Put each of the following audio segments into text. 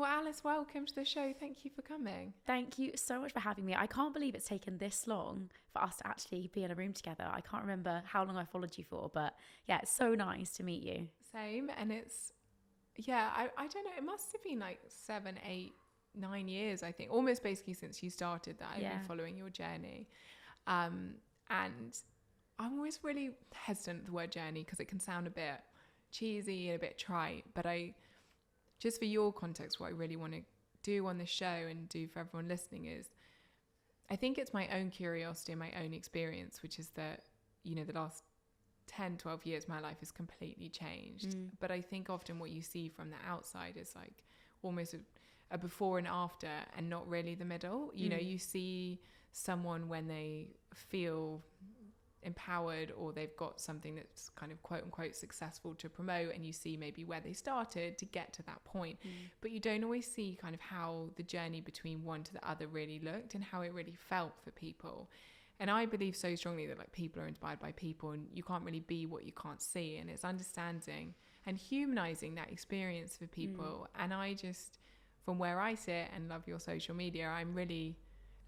Well, Alice, welcome to the show. Thank you for coming. Thank you so much for having me. I can't believe it's taken this long for us to actually be in a room together. I can't remember how long I followed you for, but yeah, it's so nice to meet you. Same. And I don't know, it must have been like 7, 8, 9 years, I think, almost basically since you started that I've been following your journey. And I'm always really hesitant at the word journey because it can sound a bit cheesy and a bit trite, but just for your context, what I really want to do on this show and do for everyone listening is, I think it's my own curiosity and my own experience, which is that, the last 10, 12 years, my life has completely changed. But I think often what you see from the outside is like almost a before and after and not really the middle. You see someone when they feel empowered or they've got something that's kind of quote unquote successful to promote, and you see maybe where they started to get to that point, but you don't always see kind of how the journey between one to the other really looked and how it really felt for people. And I believe so strongly that like people are inspired by people, and you can't really be what you can't see, and it's understanding and humanizing that experience for people. And I just, from where I sit and love your social media, I'm really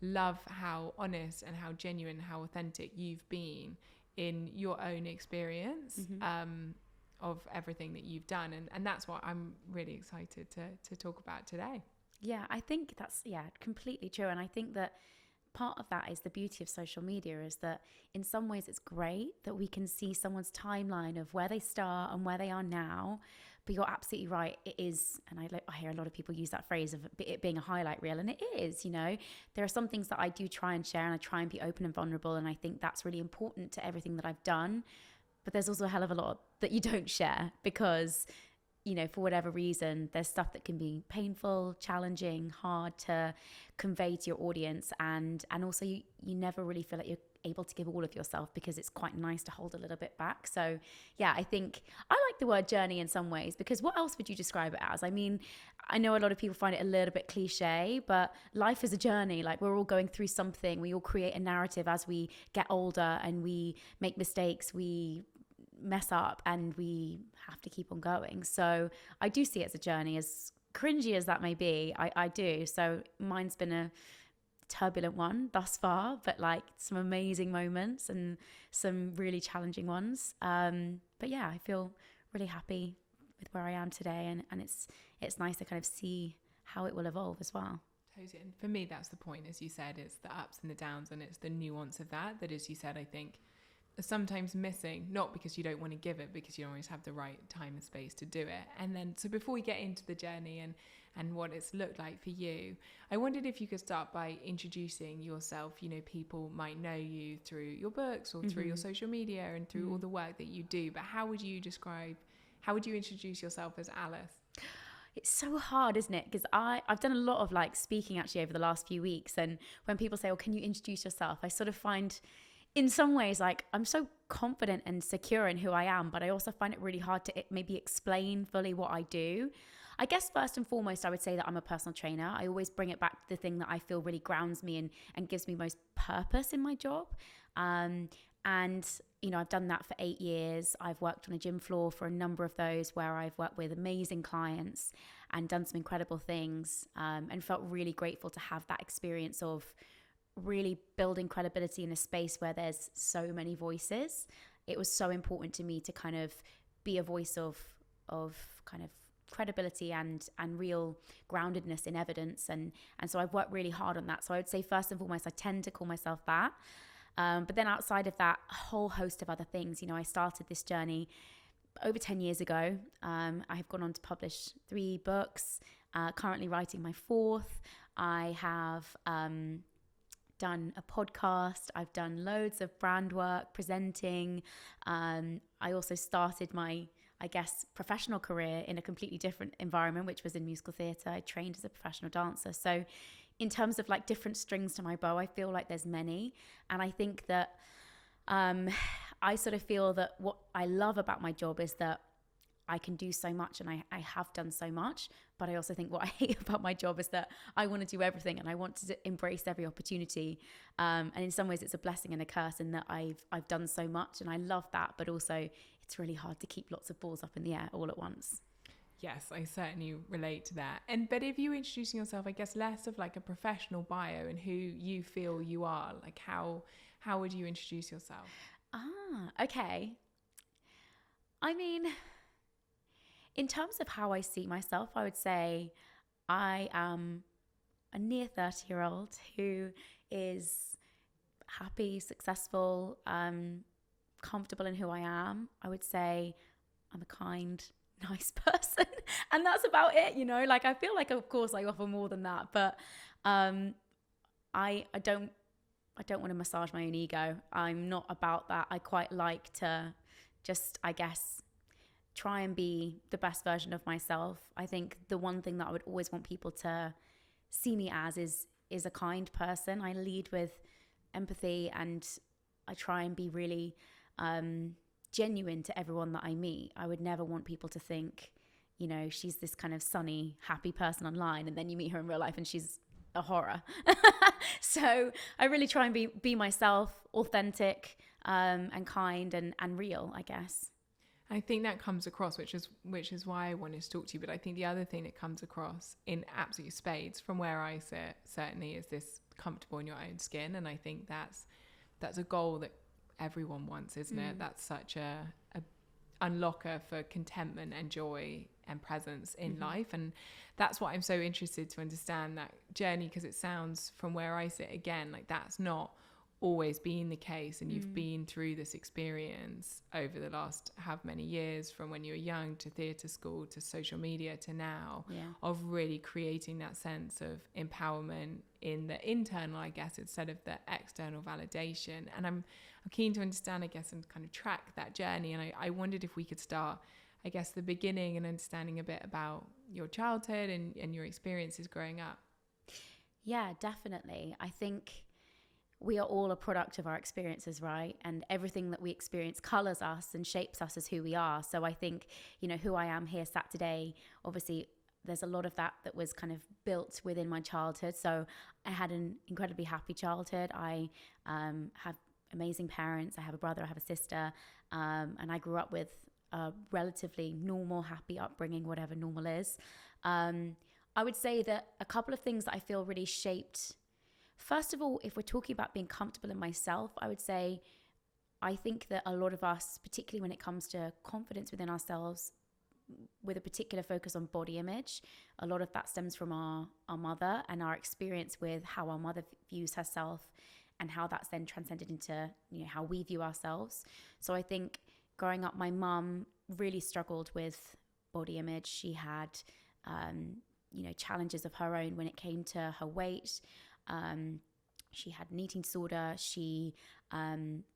love how honest and how genuine, how authentic you've been in your own experience of everything that you've done, and that's what I'm really excited to talk about today. Yeah, I think that's completely true. And I think that part of that is the beauty of social media, is that in some ways it's great that we can see someone's timeline of where they start and where they are now. But you're absolutely right, it is, and I hear a lot of people use that phrase of it being a highlight reel, and it is. There are some things that I do try and share, and I try and be open and vulnerable, and I think that's really important to everything that I've done. But there's also a hell of a lot that you don't share because for whatever reason, there's stuff that can be painful, challenging, hard to convey to your audience. And also you never really feel like you're able to give all of yourself because it's quite nice to hold a little bit back. So yeah, I think I like the word journey in some ways, because what else would you describe it as? I mean, I know a lot of people find it a little bit cliche, but life is a journey. Like, we're all going through something. We all create a narrative as we get older, and we make mistakes. We mess up, and we have to keep on going. So I do see it as a journey, as cringy as that may be. I do. So mine's been a turbulent one thus far, but like some amazing moments and some really challenging ones. But yeah, I feel really happy with where I am today, and it's nice to kind of see how it will evolve as well. Totally. And for me, that's the point. As you said, it's the ups and the downs, and it's the nuance of that, as you said, I think sometimes missing, not because you don't want to give it, because you don't always have the right time and space to do it. And then, so before we get into the journey and what it's looked like for you, I wondered if you could start by introducing yourself. People might know you through your books or through your social media and through all the work that you do, but how would you introduce yourself as Alice? It's so hard, isn't it? Because I've done a lot of like speaking actually over the last few weeks, and when people say, "Oh, can you introduce yourself?" I sort of find, in some ways, like, I'm so confident and secure in who I am, but I also find it really hard to maybe explain fully what I do. I guess first and foremost, I would say that I'm a personal trainer. I always bring it back to the thing that I feel really grounds me and gives me most purpose in my job. And I've done that for 8 years. I've worked on a gym floor for a number of those, where I've worked with amazing clients and done some incredible things, and felt really grateful to have that experience of really building credibility in a space where there's so many voices. It was so important to me to kind of be a voice of kind of credibility and real groundedness in evidence, and so I've worked really hard on that. So I would say first and foremost, I tend to call myself that, but then outside of that, a whole host of other things. I started this journey over 10 years ago. I have gone on to publish 3 books, currently writing my 4th. I have done a podcast. I've done loads of brand work, presenting. I also started my, I guess, professional career in a completely different environment, which was in musical theatre. I trained as a professional dancer. So in terms of like different strings to my bow, I feel like there's many. And I think that I sort of feel that what I love about my job is that I can do so much, and I have done so much, but I also think what I hate about my job is that I want to do everything, and I want to embrace every opportunity. And in some ways it's a blessing and a curse in that I've done so much, and I love that, but also it's really hard to keep lots of balls up in the air all at once. yes, I certainly relate to that. But if you introducing yourself, I guess less of like a professional bio and who you feel you are, like how would you introduce yourself? Okay. I mean, in terms of how I see myself, I would say I am a near 30-year-old who is happy, successful, comfortable in who I am. I would say I'm a kind, nice person. And that's about it, you know? Like, I feel like, of course, I offer more than that. But I don't want to massage my own ego. I'm not about that. I quite like to just, I guess, try and be the best version of myself. I think the one thing that I would always want people to see me as is a kind person. I lead with empathy, and I try and be really genuine to everyone that I meet. I would never want people to think, you know, she's this kind of sunny, happy person online, and then you meet her in real life and she's a horror. So I really try and be myself, authentic, and kind and real, I guess. I think that comes across, which is why I wanted to talk to you. But I think the other thing that comes across in absolute spades from where I sit certainly is this comfortable in your own skin. And I think that's a goal that everyone wants, isn't it? That's such a unlocker for contentment and joy and presence in life. And that's what I'm so interested to understand, that journey, because it sounds from where I sit, again, like that's not always been the case, and you've been through this experience over the last how many years, from when you were young to theatre school to social media to now, of really creating that sense of empowerment in the internal, I guess, instead of the external validation. And I'm keen to understand, I guess, and kind of track that journey. And I wondered if we could start, I guess, the beginning and understanding a bit about your childhood and your experiences growing up. Yeah, definitely. I think we are all a product of our experiences, right? And everything that we experience colors us and shapes us as who we are. So I think, you know, who I am here sat today, obviously there's a lot of that was kind of built within my childhood. So I had an incredibly happy childhood. I have amazing parents. I have a brother, I have a sister, and I grew up with a relatively normal, happy upbringing, whatever normal is. I would say that a couple of things that I feel really shaped. First of all, if we're talking about being comfortable in myself, I would say I think that a lot of us, particularly when it comes to confidence within ourselves, with a particular focus on body image, a lot of that stems from our mother and our experience with how our mother views herself, and how that's then transcended into, you know, how we view ourselves. So I think growing up, my mum really struggled with body image. She had, challenges of her own when it came to her weight. She had an eating disorder. She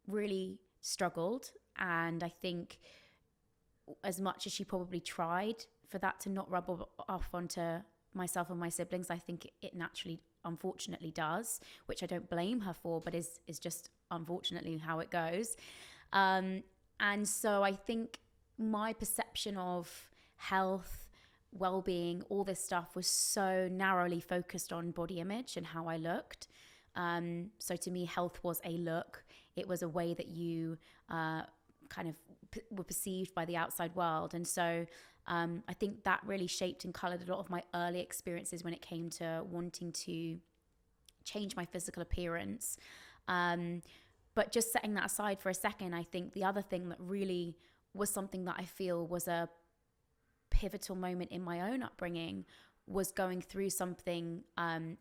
really struggled. And I think as much as she probably tried for that to not rub off onto myself and my siblings, I think it naturally, unfortunately does, which I don't blame her for, but is just unfortunately how it goes. And so I think my perception of health, well-being, all this stuff was so narrowly focused on body image and how I looked. So to me, health was a look. It was a way that you kind of were perceived by the outside world. And so I think that really shaped and colored a lot of my early experiences when it came to wanting to change my physical appearance. But just setting that aside for a second, I think the other thing that really was something that I feel was a pivotal moment in my own upbringing was going through something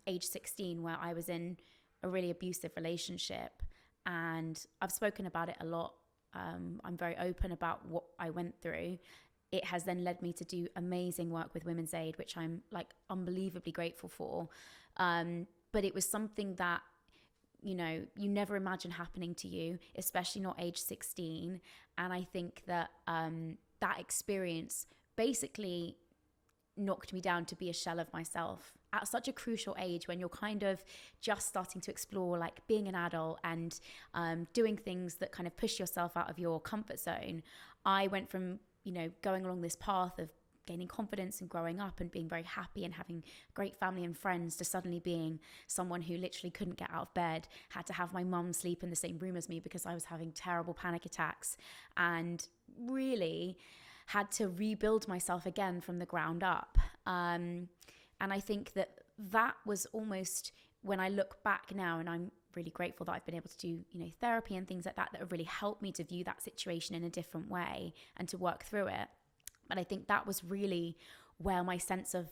age 16, where I was in a really abusive relationship. And I've spoken about it a lot. I'm very open about what I went through. It has then led me to do amazing work with Women's Aid, which I'm like unbelievably grateful for. But it was something that, you know, you never imagine happening to you, especially not age 16. And I think that that experience basically knocked me down to be a shell of myself at such a crucial age, when you're kind of just starting to explore like being an adult and doing things that kind of push yourself out of your comfort zone. I went from, you know, going along this path of gaining confidence and growing up and being very happy and having great family and friends, to suddenly being someone who literally couldn't get out of bed, had to have my mum sleep in the same room as me because I was having terrible panic attacks, and really had to rebuild myself again from the ground up. And I think that was almost, when I look back now, and I'm really grateful that I've been able to do, therapy and things like that have really helped me to view that situation in a different way and to work through it. But I think that was really where my sense of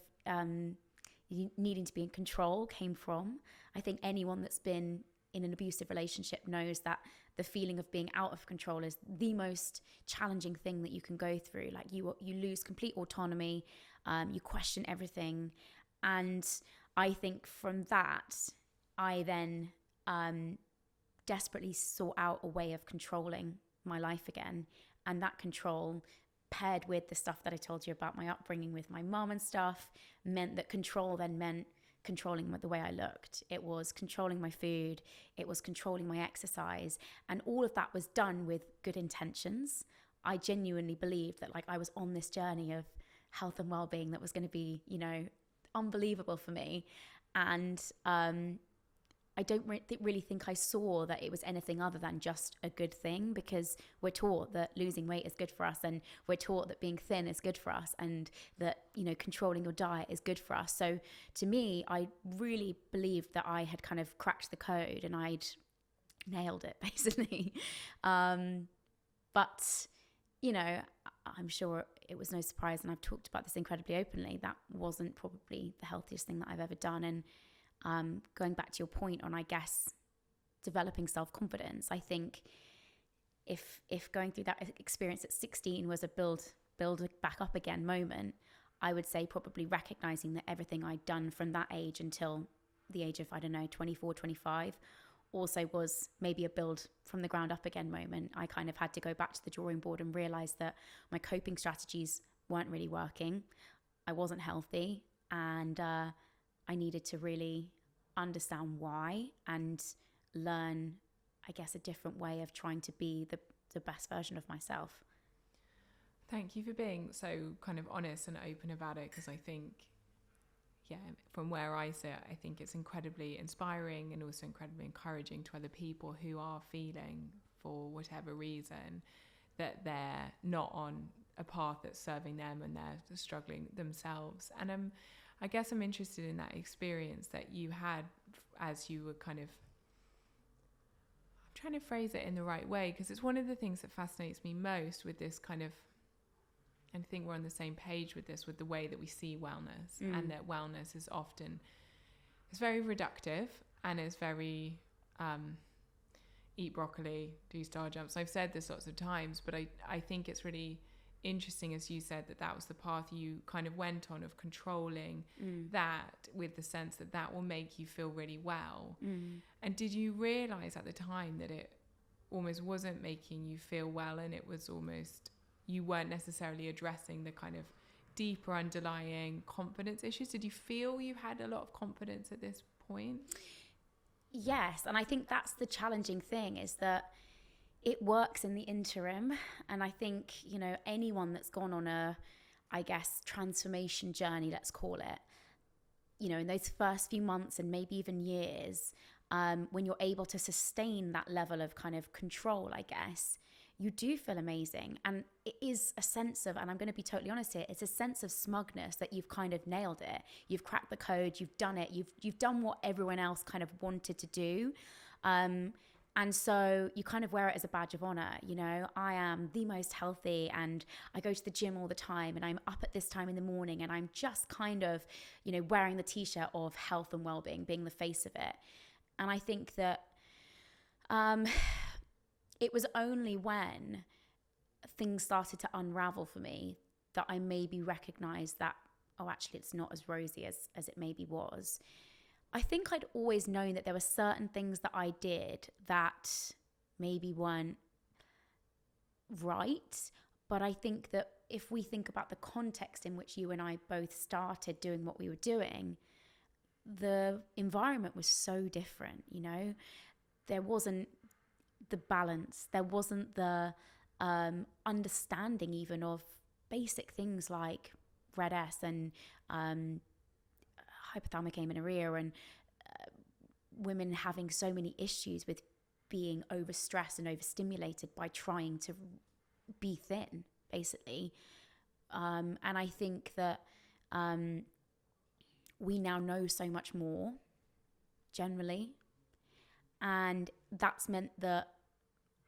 needing to be in control came from. I think anyone that's been in an abusive relationship knows that the feeling of being out of control is the most challenging thing that you can go through. Like you lose complete autonomy, you question everything. And I think from that, I then desperately sought out a way of controlling my life again. And that control, paired with the stuff that I told you about my upbringing with my mom and stuff, meant that control then meant controlling the way I looked. It was controlling my food. It was controlling my exercise. And all of that was done with good intentions. I genuinely believed that I was on this journey of health and well-being that was going to be, unbelievable for me. And I don't really think I saw that it was anything other than just a good thing, because we're taught that losing weight is good for us, and we're taught that being thin is good for us, and that, controlling your diet is good for us. So to me, I really believed that I had kind of cracked the code and I'd nailed it, basically. But, I'm sure it was no surprise, and I've talked about this incredibly openly, that wasn't probably the healthiest thing that I've ever done. And going back to your point on, I guess, developing self-confidence, I think if going through that experience at 16 was a build back up again moment, I would say probably recognizing that everything I'd done from that age until the age of, 24, 25, also was maybe a build from the ground up again moment. I kind of had to go back to the drawing board and realize that my coping strategies weren't really working. I wasn't healthy, and I needed to really understand why and learn, I guess, a different way of trying to be the best version of myself. Thank you for being so kind of honest and open about it, because I think, from where I sit, I think it's incredibly inspiring and also incredibly encouraging to other people who are feeling, for whatever reason, that they're not on a path that's serving them and they're struggling themselves. And I guess I'm interested in that experience that you had as you were kind of, I'm trying to phrase it in the right way, because it's one of the things that fascinates me most with this kind of, and I think we're on the same page with this, with the way that we see wellness, and that wellness is often, it's very reductive and it's very eat broccoli, do star jumps. I've said this lots of times, but I think it's really interesting, as you said, that was the path you kind of went on, of controlling that, with the sense that will make you feel really well. And did you realize at the time that it almost wasn't making you feel well, and it was almost, you weren't necessarily addressing the kind of deeper underlying confidence issues? Did you feel you had a lot of confidence at this point? Yes, and I think that's the challenging thing, is that it works in the interim. And I think, anyone that's gone on a, I guess, transformation journey, let's call it, in those first few months and maybe even years, when you're able to sustain that level of kind of control, I guess, you do feel amazing. And it is a sense of, and I'm going to be totally honest here, it's a sense of smugness that you've kind of nailed it. You've cracked the code, you've done it, you've done what everyone else kind of wanted to do. And so you kind of wear it as a badge of honor. I am the most healthy, and I go to the gym all the time, and I'm up at this time in the morning, and I'm just kind of, wearing the t-shirt of health and well-being, being the face of it. And I think that it was only when things started to unravel for me that I maybe recognized that, oh, actually, it's not as rosy as it maybe was. I think I'd always known that there were certain things that I did that maybe weren't right. But I think that if we think about the context in which you and I both started doing what we were doing, the environment was so different, There wasn't the balance. There wasn't the understanding even of basic things like red S and hypothalamic amenorrhea, and women having so many issues with being overstressed and overstimulated by trying to be thin, basically. And I think that we now know so much more generally. And that's meant that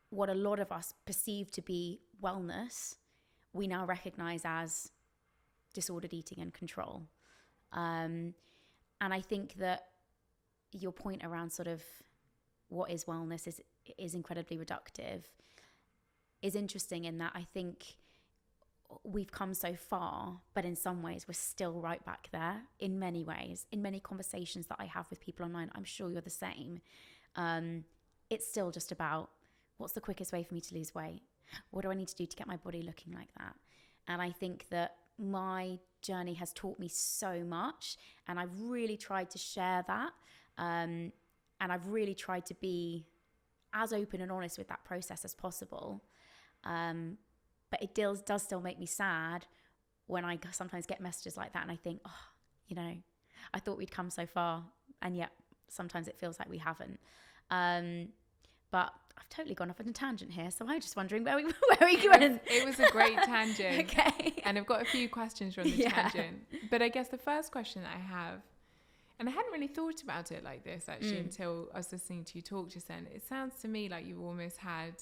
what a lot of us perceive to be wellness, we now recognize as disordered eating and control. And I think that your point around sort of what is wellness is incredibly reductive, is interesting in that I think we've come so far, but in some ways we're still right back there in many ways. In many conversations that I have with people online, I'm sure you're the same. It's still just about, what's the quickest way for me to lose weight? What do I need to do to get my body looking like that? And I think that my journey has taught me so much, and I've really tried to share that. And I've really tried to be as open and honest with that process as possible. But it does still make me sad when I sometimes get messages like that and I think, I thought we'd come so far, and yet sometimes it feels like we haven't. But I've totally gone off on a tangent here, so I'm just wondering where we went. It was a great tangent. Okay. And I've got a few questions from the tangent. But I guess the first question that I have, and I hadn't really thought about it like this actually until I was listening to you talk just then. It sounds to me like you almost had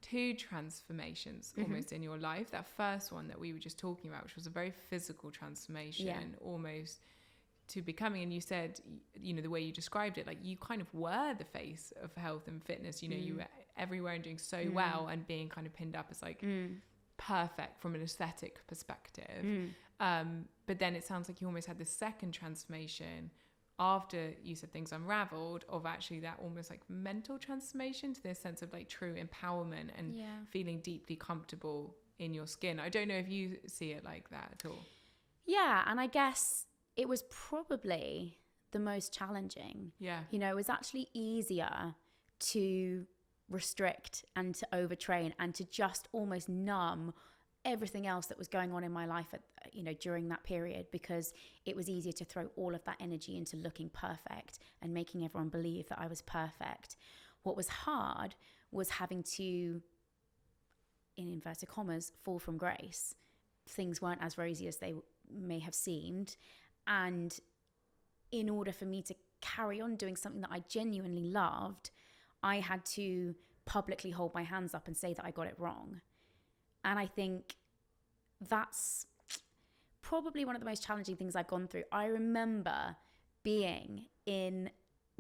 two transformations almost in your life. That first one that we were just talking about, which was a very physical transformation, almost to becoming, and you said, the way you described it, like you kind of were the face of health and fitness, you were everywhere and doing so well and being kind of pinned up as like perfect from an aesthetic perspective. But then it sounds like you almost had this second transformation after you said things unraveled, of actually that almost like mental transformation to this sense of like true empowerment and feeling deeply comfortable in your skin. I don't know if you see it like that at all. Yeah, and I guess it was probably the most challenging. Yeah. It was actually easier to restrict and to overtrain and to just almost numb everything else that was going on in my life during that period, because it was easier to throw all of that energy into looking perfect and making everyone believe that I was perfect. What was hard was having to, in inverted commas, fall from grace. Things weren't as rosy as they may have seemed. And in order for me to carry on doing something that I genuinely loved, I had to publicly hold my hands up and say that I got it wrong. And I think that's probably one of the most challenging things I've gone through. I remember being in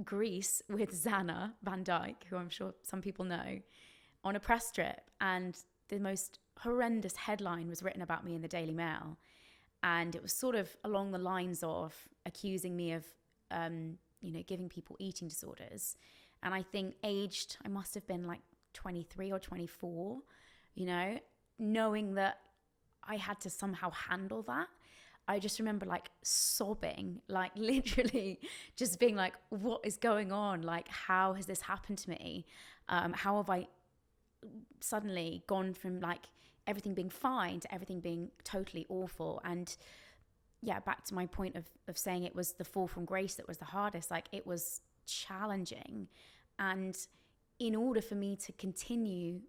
Greece with Zana Van Dyke, who I'm sure some people know, on a press trip, and the most horrendous headline was written about me in the Daily Mail. And it was sort of along the lines of accusing me of, giving people eating disorders. And I think I must have been like 23 or 24, knowing that I had to somehow handle that. I just remember like sobbing, like literally just being like, what is going on? Like, how has this happened to me? How have I suddenly gone from like everything being fine to everything being totally awful? And yeah, back to my point of saying it was the fall from grace that was the hardest. Like, it was challenging. And in order for me to continue,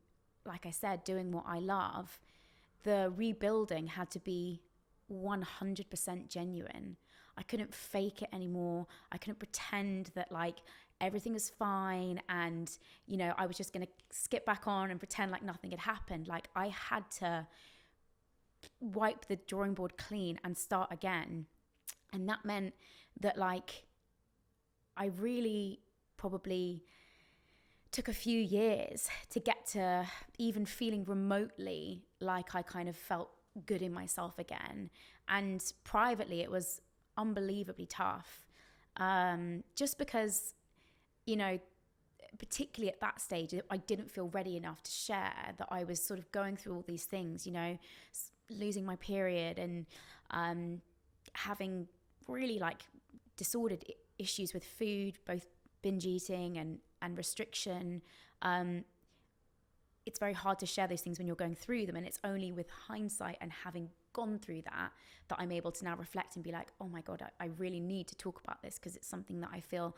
like I said, doing what I love, the rebuilding had to be 100% genuine. I couldn't fake it anymore. I couldn't pretend that like everything was fine and, I was just going to skip back on and pretend like nothing had happened. Like, I had to wipe the drawing board clean and start again. And that meant that like I really probably took a few years to get to even feeling remotely like I kind of felt good in myself again. And privately, it was unbelievably tough. Just because, particularly at that stage, I didn't feel ready enough to share that I was sort of going through all these things, losing my period and having really like disordered issues with food, both binge eating and restriction. It's very hard to share those things when you're going through them, and it's only with hindsight and having gone through that I'm able to now reflect and be like, oh my God, I really need to talk about this because it's something that I feel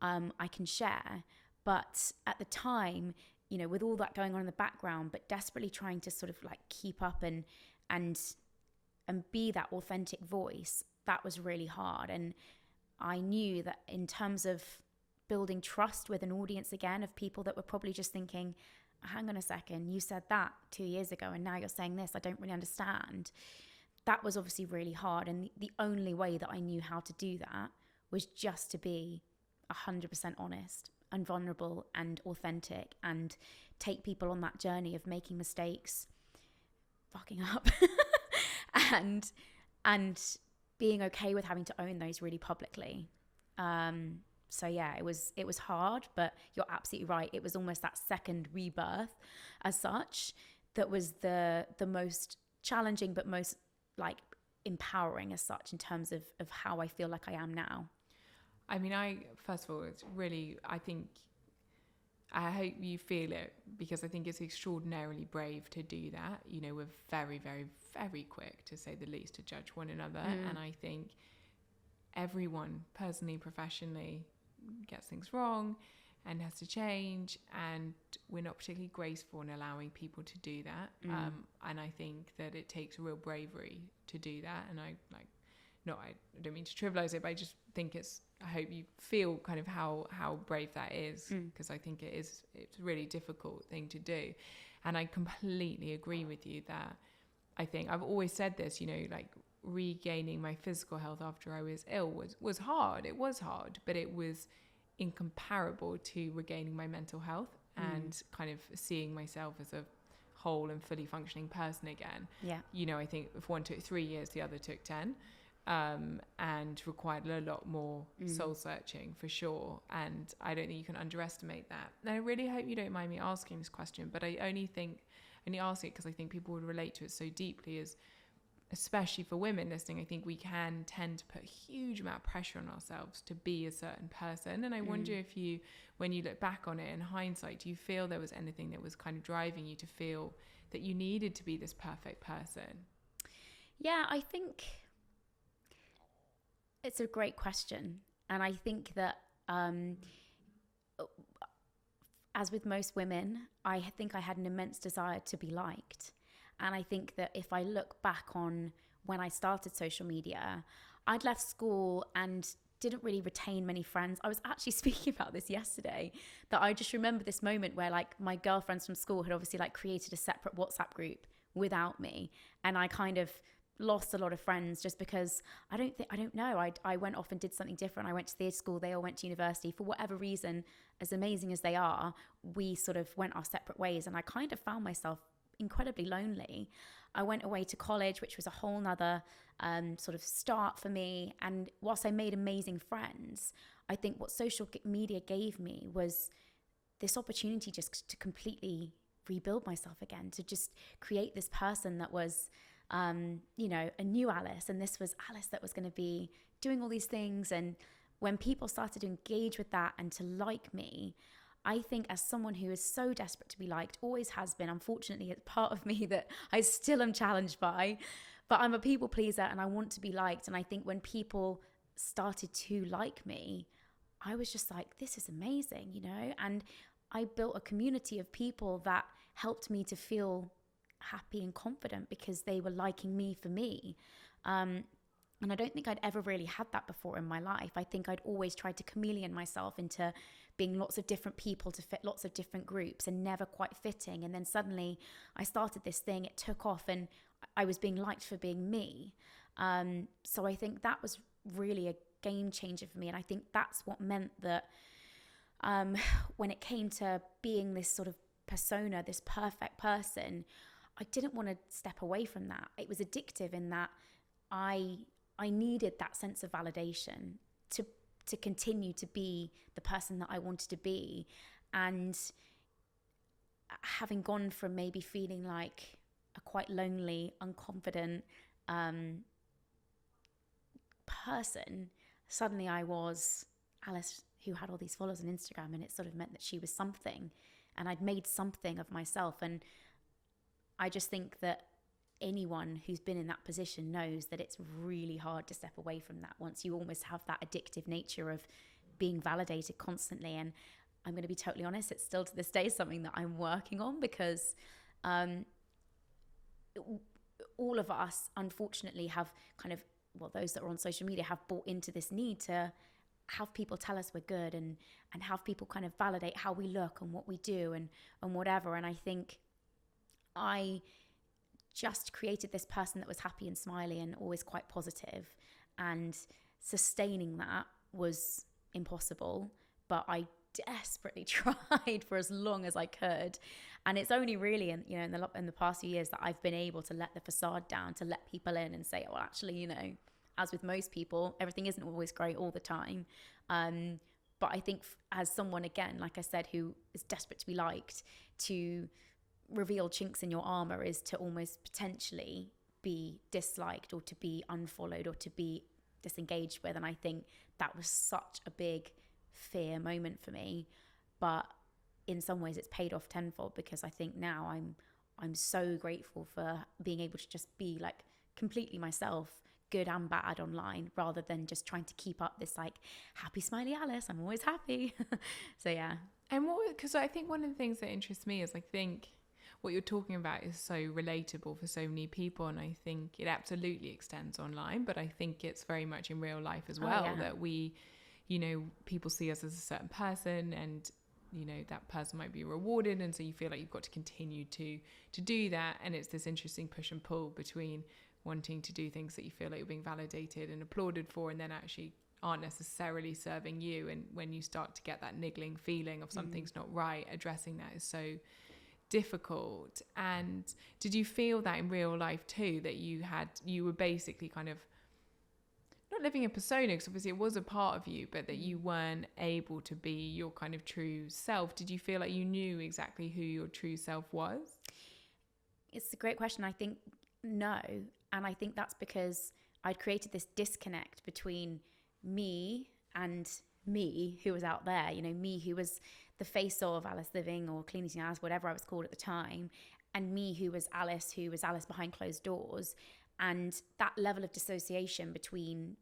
I can share. But at the time, with all that going on in the background, but desperately trying to sort of like keep up and and be that authentic voice, that was really hard. And I knew that in terms of building trust with an audience again, of people that were probably just thinking, hang on a second, you said that 2 years ago and now you're saying this, I don't really understand. That was obviously really hard. And the only way that I knew how to do that was just to be 100% honest and vulnerable and authentic, and take people on that journey of making mistakes, fucking up, and being okay with having to own those really publicly. So yeah, it was hard, but you're absolutely right. It was almost that second rebirth as such that was the most challenging, but most like empowering as such, in terms of how I feel like I am now. I mean, first of all, it's really, I hope you feel it, because I think it's extraordinarily brave to do that. You know, we're very, very, very quick, to say the least, to judge one another. And I think everyone, personally, professionally, gets things wrong and has to change. And we're not particularly graceful in allowing people to do that. And I think that it takes real bravery to do that. And I don't mean to trivialize it, but I just think I hope you feel kind of how brave that is, because I think it's a really difficult thing to do. And I completely agree with you that I think I've always said this, you know, like regaining my physical health after I was ill was hard. It was hard, but it was incomparable to regaining my mental health and kind of seeing myself as a whole and fully functioning person again. Yeah. You know, I think if one took 3 years, the other took 10. And required a lot more soul searching, for sure. And I don't think you can underestimate that. And I really hope you don't mind me asking this question, but I only ask it because I think people would relate to it so deeply, as especially for women listening. I think we can tend to put a huge amount of pressure on ourselves to be a certain person. And I wonder if you, when you look back on it in hindsight, do you feel there was anything that was kind of driving you to feel that you needed to be this perfect person? Yeah, I think it's a great question. And I think that, as with most women, I think I had an immense desire to be liked. And I think that if I look back on when I started social media, I'd left school and didn't really retain many friends. I was actually speaking about this yesterday, that I just remember this moment where like my girlfriends from school had obviously like created a separate WhatsApp group without me. And I kind of lost a lot of friends just because I don't know. I went off and did something different. I went to theatre school. They all went to university. For whatever reason, as amazing as they are, we sort of went our separate ways. And I kind of found myself incredibly lonely. I went away to college, which was a whole nother sort of start for me. And whilst I made amazing friends, I think what social media gave me was this opportunity just to completely rebuild myself again, to just create this person that was you know, a new Alice. And this was Alice that was going to be doing all these things. And when people started to engage with that and to like me, I think as someone who is so desperate to be liked, always has been, unfortunately, it's part of me that I still am challenged by, but I'm a people pleaser and I want to be liked. And I think when people started to like me, I was just like, this is amazing, you know? And I built a community of people that helped me to feel happy and confident because they were liking me for me. And I don't think I'd ever really had that before in my life. I think I'd always tried to chameleon myself into being lots of different people to fit lots of different groups and never quite fitting. And then suddenly I started this thing, it took off and I was being liked for being me. So I think that was really a game changer for me. And I think that's what meant that when it came to being this sort of persona, this perfect person, I didn't want to step away from that. It was addictive in that I needed that sense of validation to continue to be the person that I wanted to be. And having gone from maybe feeling like a quite lonely, unconfident person, suddenly I was Alice who had all these followers on Instagram, and it sort of meant that she was something and I'd made something of myself. And I just think that anyone who's been in that position knows that it's really hard to step away from that once you almost have that addictive nature of being validated constantly. And I'm going to be totally honest, it's still to this day something that I'm working on, because all of us, unfortunately, have kind of, well, those that are on social media have bought into this need to have people tell us we're good, and have people kind of validate how we look and what we do and whatever. And I think I just created this person that was happy and smiley and always quite positive, and sustaining that was impossible, but I desperately tried for as long as I could. And it's only really in the past few years that I've been able to let the facade down, to let people in and say, well, actually, you know, as with most people, everything isn't always great all the time. But I think as someone, again, like I said, who is desperate to be liked, to reveal chinks in your armor is to almost potentially be disliked or to be unfollowed or to be disengaged with. And I think that was such a big fear moment for me, but in some ways it's paid off tenfold, because I think now I'm so grateful for being able to just be like completely myself, good and bad, online, rather than just trying to keep up this like happy smiley Alice, I'm always happy. So yeah. And because I think one of the things that interests me is, I think what you're talking about is so relatable for so many people, and I think it absolutely extends online, but I think it's very much in real life as well. That we, you know, people see us as a certain person, and you know, that person might be rewarded, and so you feel like you've got to continue to do that. And it's this interesting push and pull between wanting to do things that you feel like you're being validated and applauded for, and then actually aren't necessarily serving you. And when you start to get that niggling feeling of something's not right, addressing that is so difficult. And did you feel that in real life too, that you were basically kind of not living a persona, because obviously it was a part of you, but that you weren't able to be your kind of true self? Did you feel like you knew exactly who your true self was? It's a great question. I think no. And I think that's because I'd created this disconnect between me and me who was out there, you know, me who was the face of Alice Living or Clean Eating Alice, whatever I was called at the time, and me who was Alice behind closed doors. And that level of dissociation between,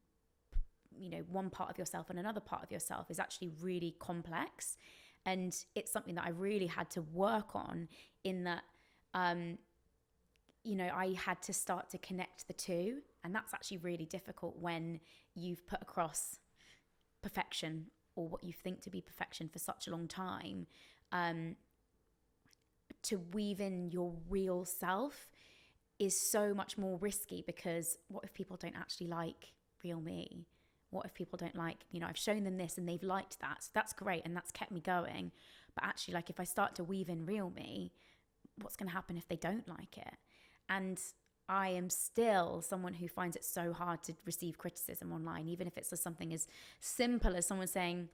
you know, one part of yourself and another part of yourself is actually really complex. And it's something that I really had to work on, in that, you know, I had to start to connect the two. And that's actually really difficult when you've put across perfection, or what you think to be perfection, for such a long time. To weave in your real self is so much more risky, because what if people don't actually like real me? What if people don't like, you know, I've shown them this and they've liked that, so that's great and that's kept me going. But actually, like, if I start to weave in real me, what's going to happen if they don't like it? And I am still someone who finds it so hard to receive criticism online, even if it's just something as simple as someone saying,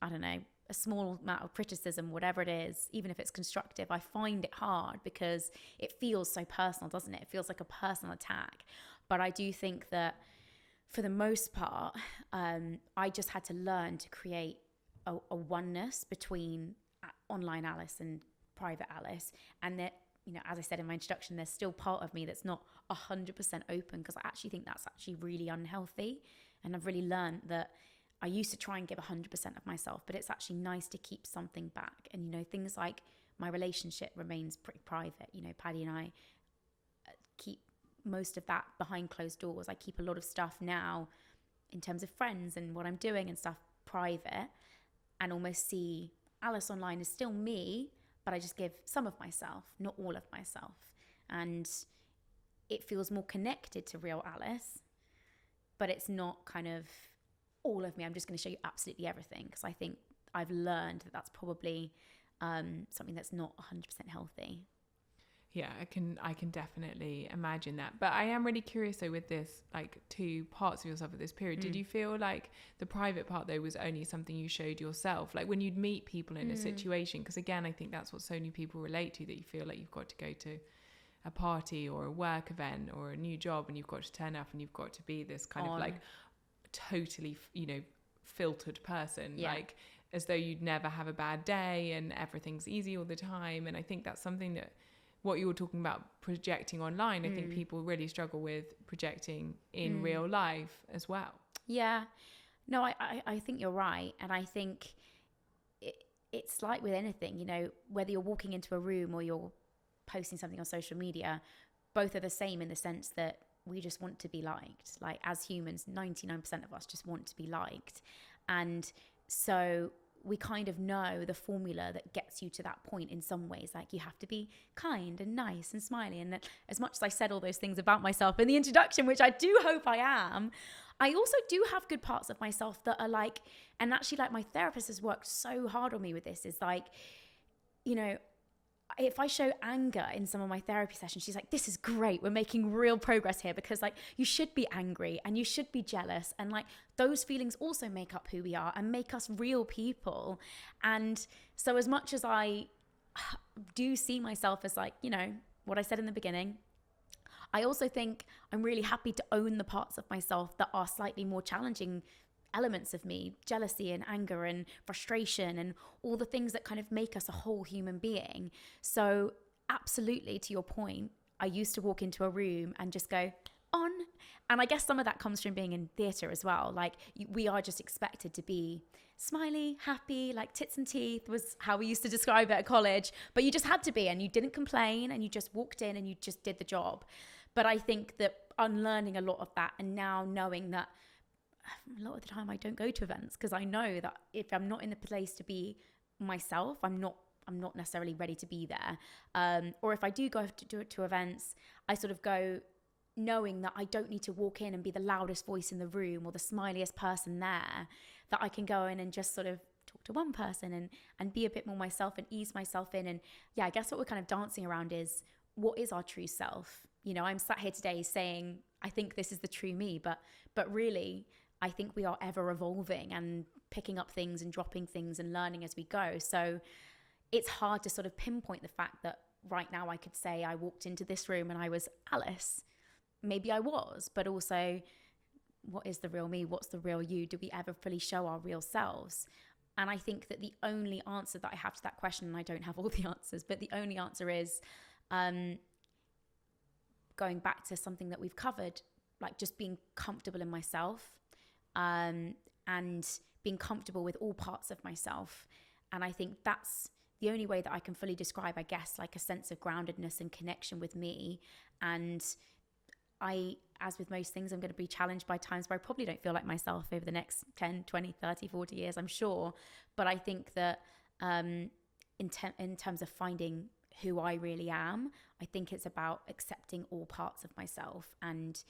I don't know, a small amount of criticism, whatever it is, even if it's constructive. I find it hard because it feels so personal, doesn't it? It feels like a personal attack. But I do think that for the most part, I just had to learn to create a oneness between online Alice and private Alice. And that, you know, as I said in my introduction, there's still part of me that's not 100% open, because I actually think that's actually really unhealthy. And I've really learned that I used to try and give 100% of myself, but it's actually nice to keep something back. And, you know, things like my relationship remains pretty private. You know, Paddy and I keep most of that behind closed doors. I keep a lot of stuff now in terms of friends and what I'm doing and stuff private, and almost see Alice online as still me, but I just give some of myself, not all of myself. And it feels more connected to real Alice, but it's not kind of all of me. I'm just going to show you absolutely everything, because I think I've learned that that's probably something that's not 100% healthy. Yeah, I can definitely imagine that. But I am really curious though, with this, like, two parts of yourself at this period, did you feel like the private part though was only something you showed yourself? Like when you'd meet people in a situation, because again, I think that's what so many people relate to, that you feel like you've got to go to a party or a work event or a new job, and you've got to turn up and you've got to be this kind of like totally, you know, filtered person, like as though you'd never have a bad day and everything's easy all the time. And I think that's something that, what you were talking about projecting online, I think people really struggle with projecting in real life as well. Yeah, no, I think you're right. And I think it's like with anything, you know, whether you're walking into a room or you're posting something on social media, both are the same in the sense that we just want to be liked. Like as humans, 99% of us just want to be liked. And so we kind of know the formula that gets you to that point in some ways. Like you have to be kind and nice and smiley. And as much as I said all those things about myself in the introduction, which I do hope I am, I also do have good parts of myself that are like, and actually like my therapist has worked so hard on me with this, is like, you know, if I show anger in some of my therapy sessions, she's like, this is great. We're making real progress here, because like you should be angry and you should be jealous. And like those feelings also make up who we are and make us real people. And so as much as I do see myself as like, you know, what I said in the beginning, I also think I'm really happy to own the parts of myself that are slightly more challenging elements of me, jealousy and anger and frustration and all the things that kind of make us a whole human being. So absolutely, to your point, I used to walk into a room and just go on. And I guess some of that comes from being in theatre as well. Like we are just expected to be smiley, happy, like tits and teeth was how we used to describe it at college. But you just had to be, and you didn't complain, and you just walked in and you just did the job. But I think that unlearning a lot of that, and now knowing that a lot of the time I don't go to events because I know that if I'm not in the place to be myself, I'm not necessarily ready to be there. Or if I do go to events, I sort of go knowing that I don't need to walk in and be the loudest voice in the room or the smiliest person there, that I can go in and just sort of talk to one person and be a bit more myself and ease myself in. And yeah, I guess what we're kind of dancing around is, what is our true self? You know, I'm sat here today saying, I think this is the true me, but really, I think we are ever evolving and picking up things and dropping things and learning as we go. So it's hard to sort of pinpoint the fact that right now I could say I walked into this room and I was Alice. Maybe I was, but also, what is the real me? What's the real you? Do we ever fully show our real selves? And I think that the only answer that I have to that question, and I don't have all the answers, but the only answer is going back to something that we've covered, like just being comfortable in myself, and being comfortable with all parts of myself. And I think that's the only way that I can fully describe, I guess, like a sense of groundedness and connection with me. And I, as with most things, I'm going to be challenged by times where I probably don't feel like myself over the next 10, 20, 30, 40 years, I'm sure. But I think that in terms of finding who I really am, I think it's about accepting all parts of myself and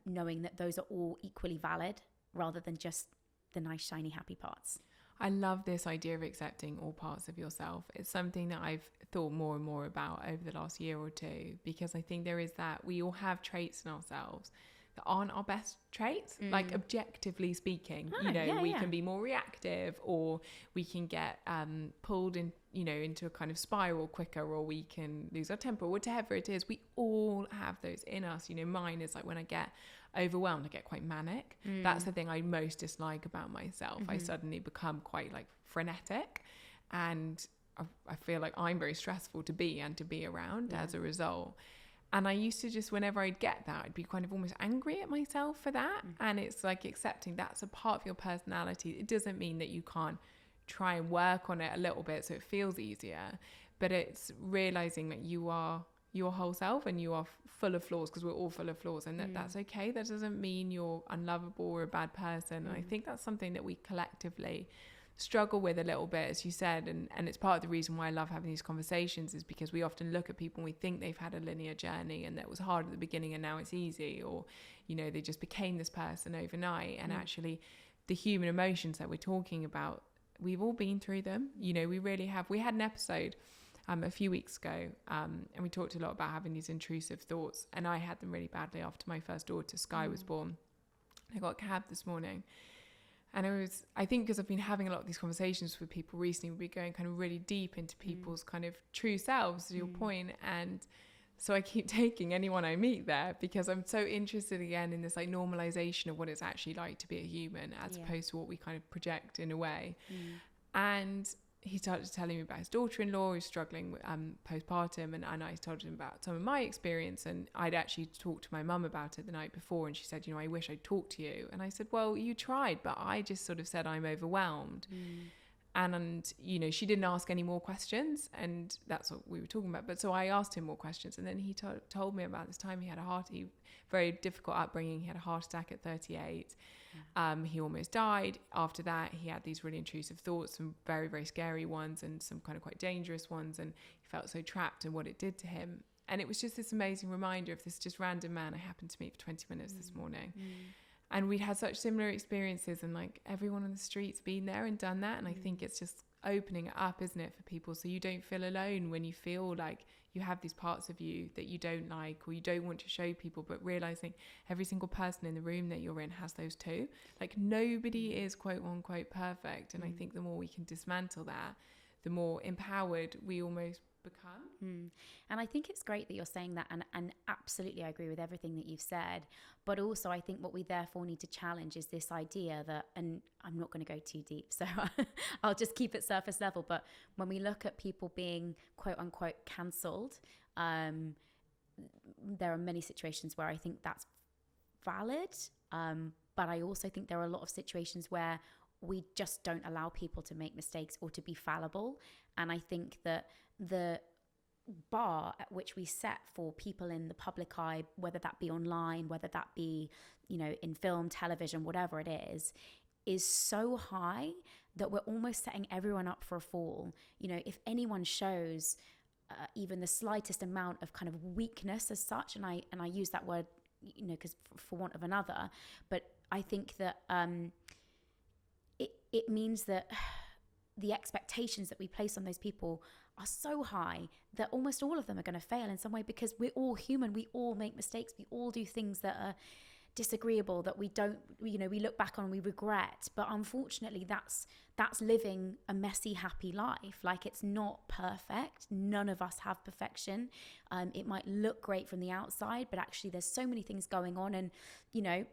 knowing that those are all equally valid, rather than just the nice, shiny, happy parts. I love this idea of accepting all parts of yourself. It's something that I've thought more and more about over the last year or two, because I think there is that we all have traits in ourselves that aren't our best traits, like objectively speaking. We can be more reactive, or we can get pulled in, into a kind of spiral quicker, or we can lose our temper, whatever it is. We all have those in us. Mine is like when I get overwhelmed, I get quite manic. That's the thing I most dislike about myself. I suddenly become quite like frenetic, and I feel like I'm very stressful to be around as a result. And I used to just, whenever I'd get that, I'd be kind of almost angry at myself for that. And it's like accepting that's a part of your personality. It doesn't mean that you can't try and work on it a little bit so it feels easier, but it's realizing that you are your whole self and you are full of flaws, because we're all full of flaws, and that's okay. That doesn't mean you're unlovable or a bad person. And I think that's something that we collectively struggle with a little bit, as you said, and it's part of the reason why I love having these conversations, is because we often look at people and we think they've had a linear journey and that was hard at the beginning and now it's easy, or they just became this person overnight. And actually the human emotions that we're talking about, we've all been through them. We really have. We had an episode a few weeks ago, and we talked a lot about having these intrusive thoughts, and I had them really badly after my first daughter Sky was born. I got a cab this morning, and I think because I've been having a lot of these conversations with people recently, we're going kind of really deep into people's kind of true selves, to your point. And so I keep taking anyone I meet there, because I'm so interested again in this like normalization of what it's actually like to be a human, as opposed to what we kind of project in a way. And he started telling me about his daughter-in-law who's struggling with postpartum, and I told him about some of my experience, and I'd actually talked to my mum about it the night before, and she said, I wish I'd talked to you. And I said, well, you tried, but I just sort of said I'm overwhelmed. And you know, she didn't ask any more questions, and that's what we were talking about. But so I asked him more questions, and then he told me about this time he had very difficult upbringing. He had a heart attack at 38. He almost died. After that, he had these really intrusive thoughts, some very, very scary ones and some kind of quite dangerous ones, and he felt so trapped in what it did to him. And it was just this amazing reminder of this just random man I happened to meet for 20 minutes this morning. And we'd had such similar experiences, and like everyone on the street's been there and done that. And I think it's just opening it up, isn't it, for people, so you don't feel alone when you feel like you have these parts of you that you don't like or you don't want to show people, but realizing every single person in the room that you're in has those too. Like nobody is quote unquote perfect. And I think the more we can dismantle that, the more empowered we almost become. And I think it's great that you're saying that, and absolutely I agree with everything that you've said, but also I think what we therefore need to challenge is this idea that, and I'm not going to go too deep, so I'll just keep it surface level, but when we look at people being quote unquote cancelled, there are many situations where I think that's valid, but I also think there are a lot of situations where we just don't allow people to make mistakes or to be fallible. And I think that the bar at which we set for people in the public eye, whether that be online, whether that be, you know, in film, television, whatever it is so high that we're almost setting everyone up for a fall. You know, if anyone shows even the slightest amount of kind of weakness as such, and I use that word, you know, because for want of another, but I think that it means that the expectations that we place on those people are so high that almost all of them are going to fail in some way, because we're all human. We all make mistakes. We all do things that are disagreeable, that we don't, you know, we look back on and we regret. But unfortunately, that's living a messy, happy life. Like, it's not perfect. None of us have perfection. It might look great from the outside, but actually there's so many things going on. And, you know,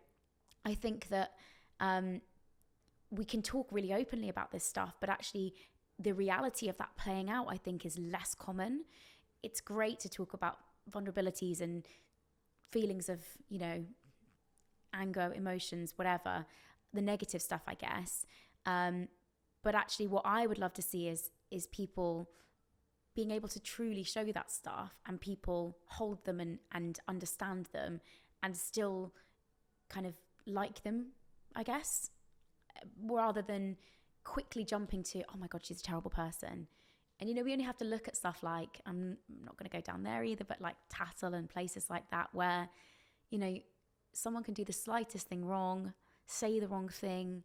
I think that we can talk really openly about this stuff, but actually the reality of that playing out, I think, is less common. It's great to talk about vulnerabilities and feelings of, you know, anger, emotions, whatever, the negative stuff, I guess. But actually what I would love to see is people being able to truly show that stuff, and people hold them and understand them and still kind of like them, I guess, rather than quickly jumping to, oh my God, she's a terrible person. And, you know, we only have to look at stuff like, I'm not going to go down there either, but like Tattle and places like that, where, you know, someone can do the slightest thing wrong, say the wrong thing,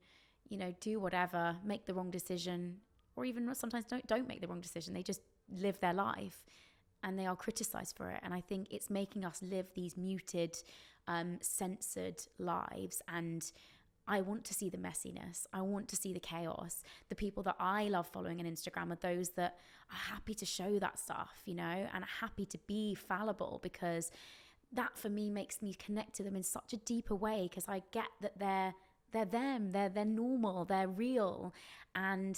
you know, do whatever, make the wrong decision, or even sometimes don't make the wrong decision. They just live their life and they are criticized for it. And I think it's making us live these muted, censored lives. And I want to see the messiness. I want to see the chaos. The people that I love following on Instagram are those that are happy to show that stuff, you know, and are happy to be fallible, because that for me makes me connect to them in such a deeper way, because I get that they're them, they're normal, they're real. And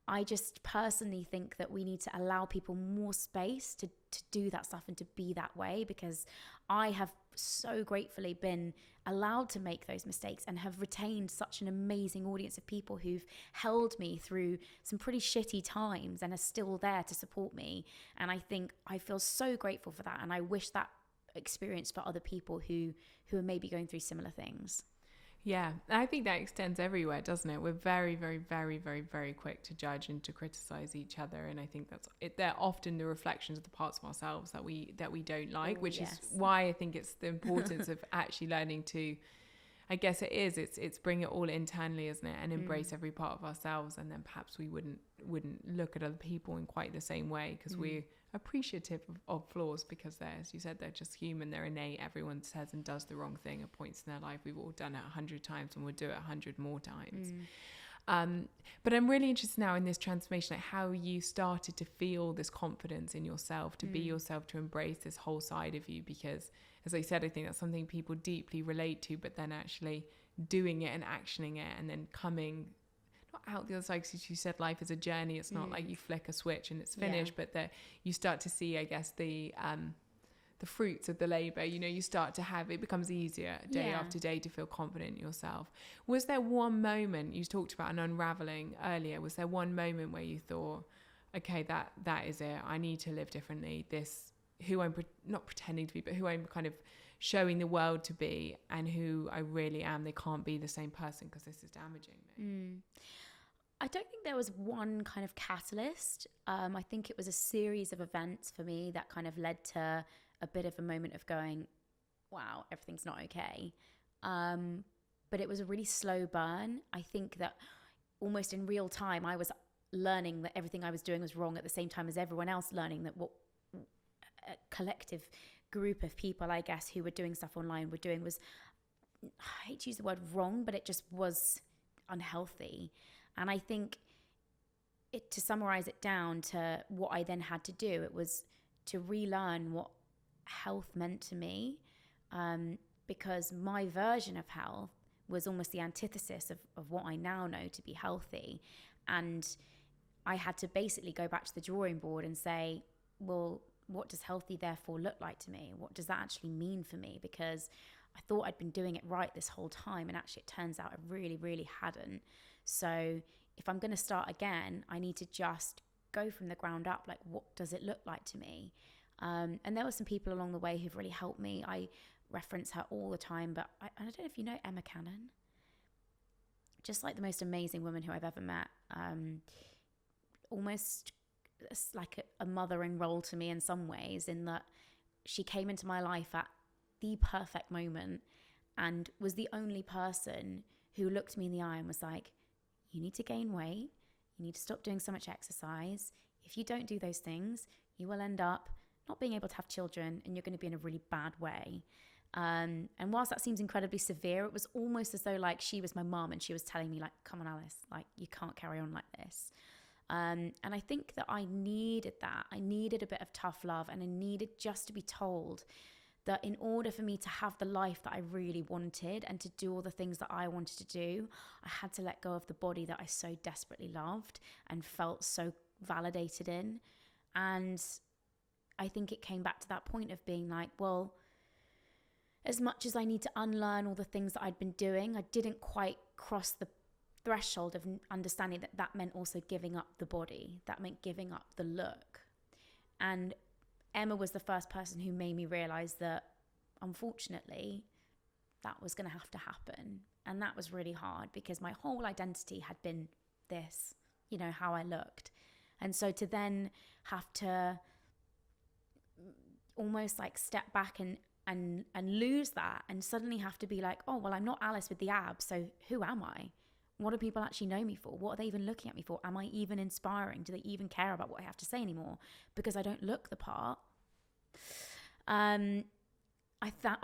I just personally think that we need to allow people more space to do that stuff and to be that way, because I have so gratefully been allowed to make those mistakes and have retained such an amazing audience of people who've held me through some pretty shitty times and are still there to support me. And I think I feel so grateful for that, and I wish that experience for other people who are maybe going through similar things. Yeah, I think that extends everywhere, doesn't it? We're very, very, very, very, very quick to judge and to criticize each other, and I think that's it. They're often the reflections of the parts of ourselves that we don't like, which is why I think it's the importance of actually learning to, I guess it's bring it all internally, isn't it, and embrace every part of ourselves, and then perhaps we wouldn't look at other people in quite the same way, because we're appreciative of flaws, because they're, as you said, they're just human, they're innate. Everyone says and does the wrong thing at points in their life. We've all done it 100 times and we'll do it 100 more times. But I'm really interested now in this transformation, like how you started to feel this confidence in yourself, to be yourself, to embrace this whole side of you, because as I said, I think that's something people deeply relate to, but then actually doing it and actioning it, and then coming not out the other side, because you said life is a journey. It's not like you flick a switch and it's finished, but that you start to see, I guess, the the fruits of the labor. You know, you start to have, it becomes easier day after day to feel confident in yourself. Was there one moment, you talked about an unraveling earlier, was there one moment where you thought, okay, that is it, I need to live differently, this, who I'm not pretending to be, but who I'm kind of showing the world to be, and who I really am, they can't be the same person because this is damaging me? I don't think there was one kind of catalyst. I think it was a series of events for me that kind of led to a bit of a moment of going, wow, everything's not okay. But it was a really slow burn. I think that almost in real time, I was learning that everything I was doing was wrong at the same time as everyone else learning that what a collective group of people, I guess, who were doing stuff online were doing was, I hate to use the word wrong, but it just was unhealthy. And I think to summarize it down to what I then had to do, it was to relearn what health meant to me, because my version of health was almost the antithesis of what I now know to be healthy. And I had to basically go back to the drawing board and say, well, what does healthy therefore look like to me? What does that actually mean for me? Because I thought I'd been doing it right this whole time, and actually it turns out I really, really hadn't. So if I'm going to start again, I need to just go from the ground up. Like, what does it look like to me? And there were some people along the way who've really helped me. I reference her all the time, but I don't know if you know Emma Cannon. Just like the most amazing woman who I've ever met. Almost like a mothering role to me in some ways, in that she came into my life at the perfect moment and was the only person who looked me in the eye and was like, you need to gain weight, you need to stop doing so much exercise. If you don't do those things, you will end up not being able to have children, and you're going to be in a really bad way. And whilst that seems incredibly severe, it was almost as though like she was my mum and she was telling me like, come on, Alice, like you can't carry on like this. And I think that I needed that. I needed a bit of tough love, and I needed just to be told that in order for me to have the life that I really wanted and to do all the things that I wanted to do, I had to let go of the body that I so desperately loved and felt so validated in. And I think it came back to that point of being like, well, as much as I need to unlearn all the things that I'd been doing, I didn't quite cross the threshold of understanding that that meant also giving up the body. That meant giving up the look. And Emma was the first person who made me realize that, unfortunately, that was going to have to happen. And that was really hard, because my whole identity had been this, you know, how I looked. And so to then have to almost like step back and lose that, and suddenly have to be like, oh, well, I'm not Alice with the abs, so who am I? What do people actually know me for? What are they even looking at me for? Am I even inspiring? Do they even care about what I have to say anymore? Because I don't look the part. I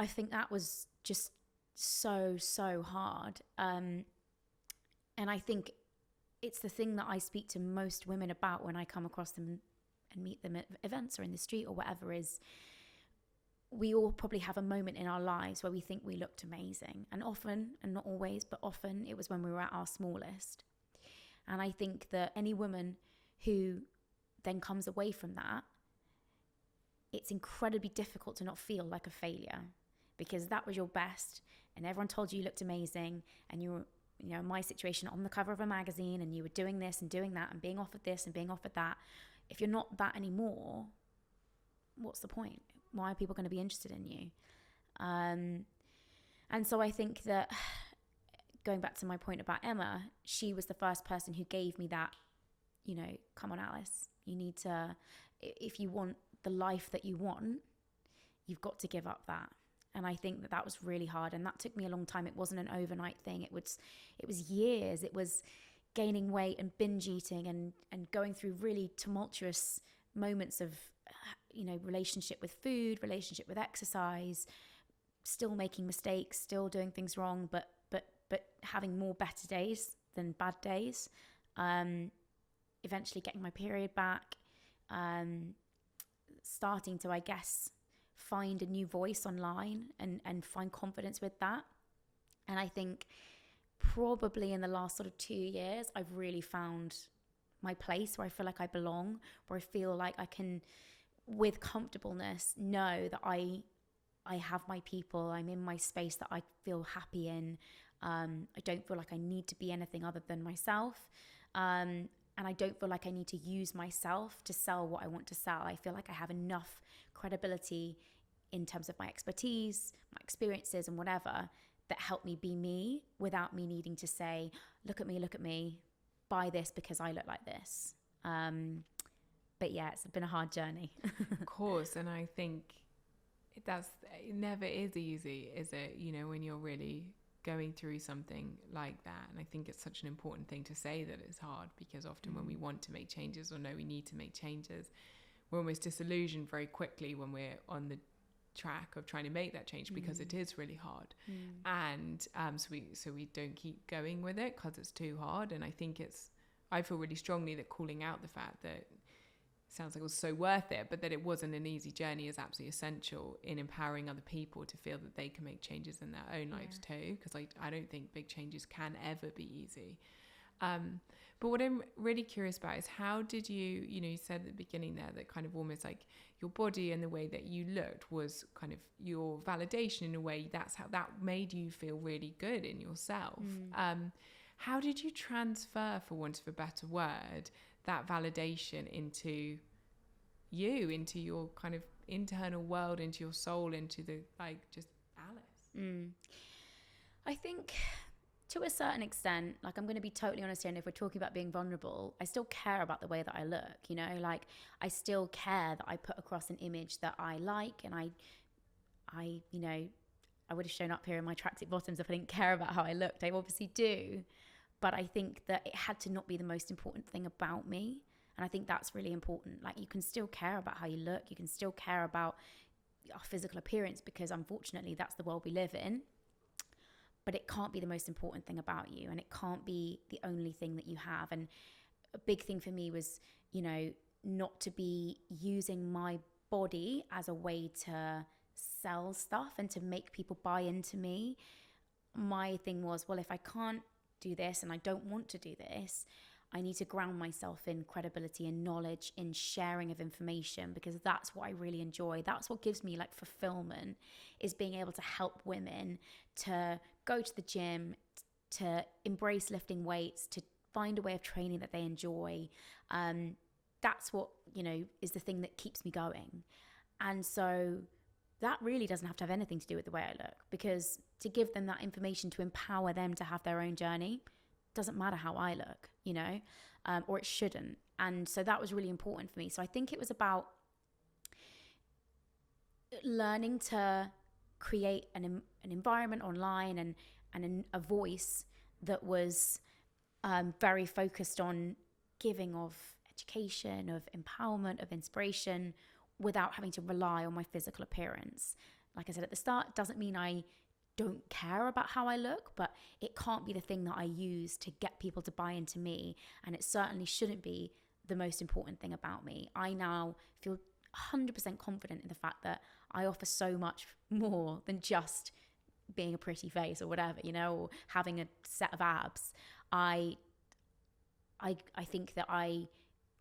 think that was just so hard. And I think it's the thing that I speak to most women about when I come across them and meet them at events or in the street or whatever, is we all probably have a moment in our lives where we think we looked amazing. And often, and not always, but often, it was when we were at our smallest. And I think that any woman who then comes away from that, it's incredibly difficult to not feel like a failure, because that was your best and everyone told you looked amazing, and you were, you know, in my situation, on the cover of a magazine, and you were doing this and doing that and being offered this and being offered that. If you're not that anymore, what's the point? Why are people going to be interested in you? And so I think that, going back to my point about Emma, she was the first person who gave me that, you know, come on, Alice, you need to, if you want the life that you want, you've got to give up that. And I think that was really hard, and that took me a long time. It wasn't an overnight thing. It was years. It was gaining weight and binge eating and going through really tumultuous moments of, you know, relationship with food, relationship with exercise, still making mistakes, still doing things wrong, but having more better days than bad days. Eventually getting my period back, starting to, I guess, find a new voice online and find confidence with that. And I think probably in the last sort of 2 years, I've really found my place where I feel like I belong, where I feel like I can with comfortableness, know that I have my people, I'm in my space that I feel happy in. I don't feel like I need to be anything other than myself. And I don't feel like I need to use myself to sell what I want to sell. I feel like I have enough credibility in terms of my expertise, my experiences and whatever that help me be me without me needing to say, look at me, buy this because I look like this. But yeah, it's been a hard journey. Of course. And I think it never is easy, is it? You know, when you're really going through something like that. And I think it's such an important thing to say that it's hard, because often when we want to make changes or know we need to make changes, we're almost disillusioned very quickly when we're on the track of trying to make that change, because it is really hard. And so we don't keep going with it because it's too hard. And I think I feel really strongly that calling out the fact that sounds like it was so worth it, but that it wasn't an easy journey is absolutely essential in empowering other people to feel that they can make changes in their own lives too, because I don't think big changes can ever be easy. But what I'm really curious about is, how did you said at the beginning there that kind of almost like your body and the way that you looked was kind of your validation in a way. That's how that made you feel really good in yourself. How did you transfer, for want of a better word, that validation into your kind of internal world, into your soul, into the just Alice? I think to a certain extent, I'm going to be totally honest here, and if we're talking about being vulnerable, I still care about the way that I look, I still care that I put across an image that I like, and I would have shown up here in my tracksuit bottoms if I didn't care about how I looked. I obviously do. But I think that it had to not be the most important thing about me. And I think that's really important. You can still care about how you look. You can still care about our physical appearance, because unfortunately that's the world we live in. But it can't be the most important thing about you. And it can't be the only thing that you have. And a big thing for me was, not to be using my body as a way to sell stuff and to make people buy into me. My thing was, well, if I can't do this and I don't want to do this, I need to ground myself in credibility and knowledge, in sharing of information, because that's what I really enjoy. That's what gives me fulfillment, is being able to help women to go to the gym, to embrace lifting weights, to find a way of training that they enjoy. That's what, is the thing that keeps me going. And so that really doesn't have to have anything to do with the way I look, because to give them that information, to empower them to have their own journey, doesn't matter how I look, or it shouldn't. And so that was really important for me. So I think it was about learning to create an environment online and a voice that was very focused on giving of education, of empowerment, of inspiration, without having to rely on my physical appearance. Like I said at the start, doesn't mean I don't care about how I look, but it can't be the thing that I use to get people to buy into me. And it certainly shouldn't be the most important thing about me. I now feel 100% confident in the fact that I offer so much more than just being a pretty face or whatever, or having a set of abs. I think that I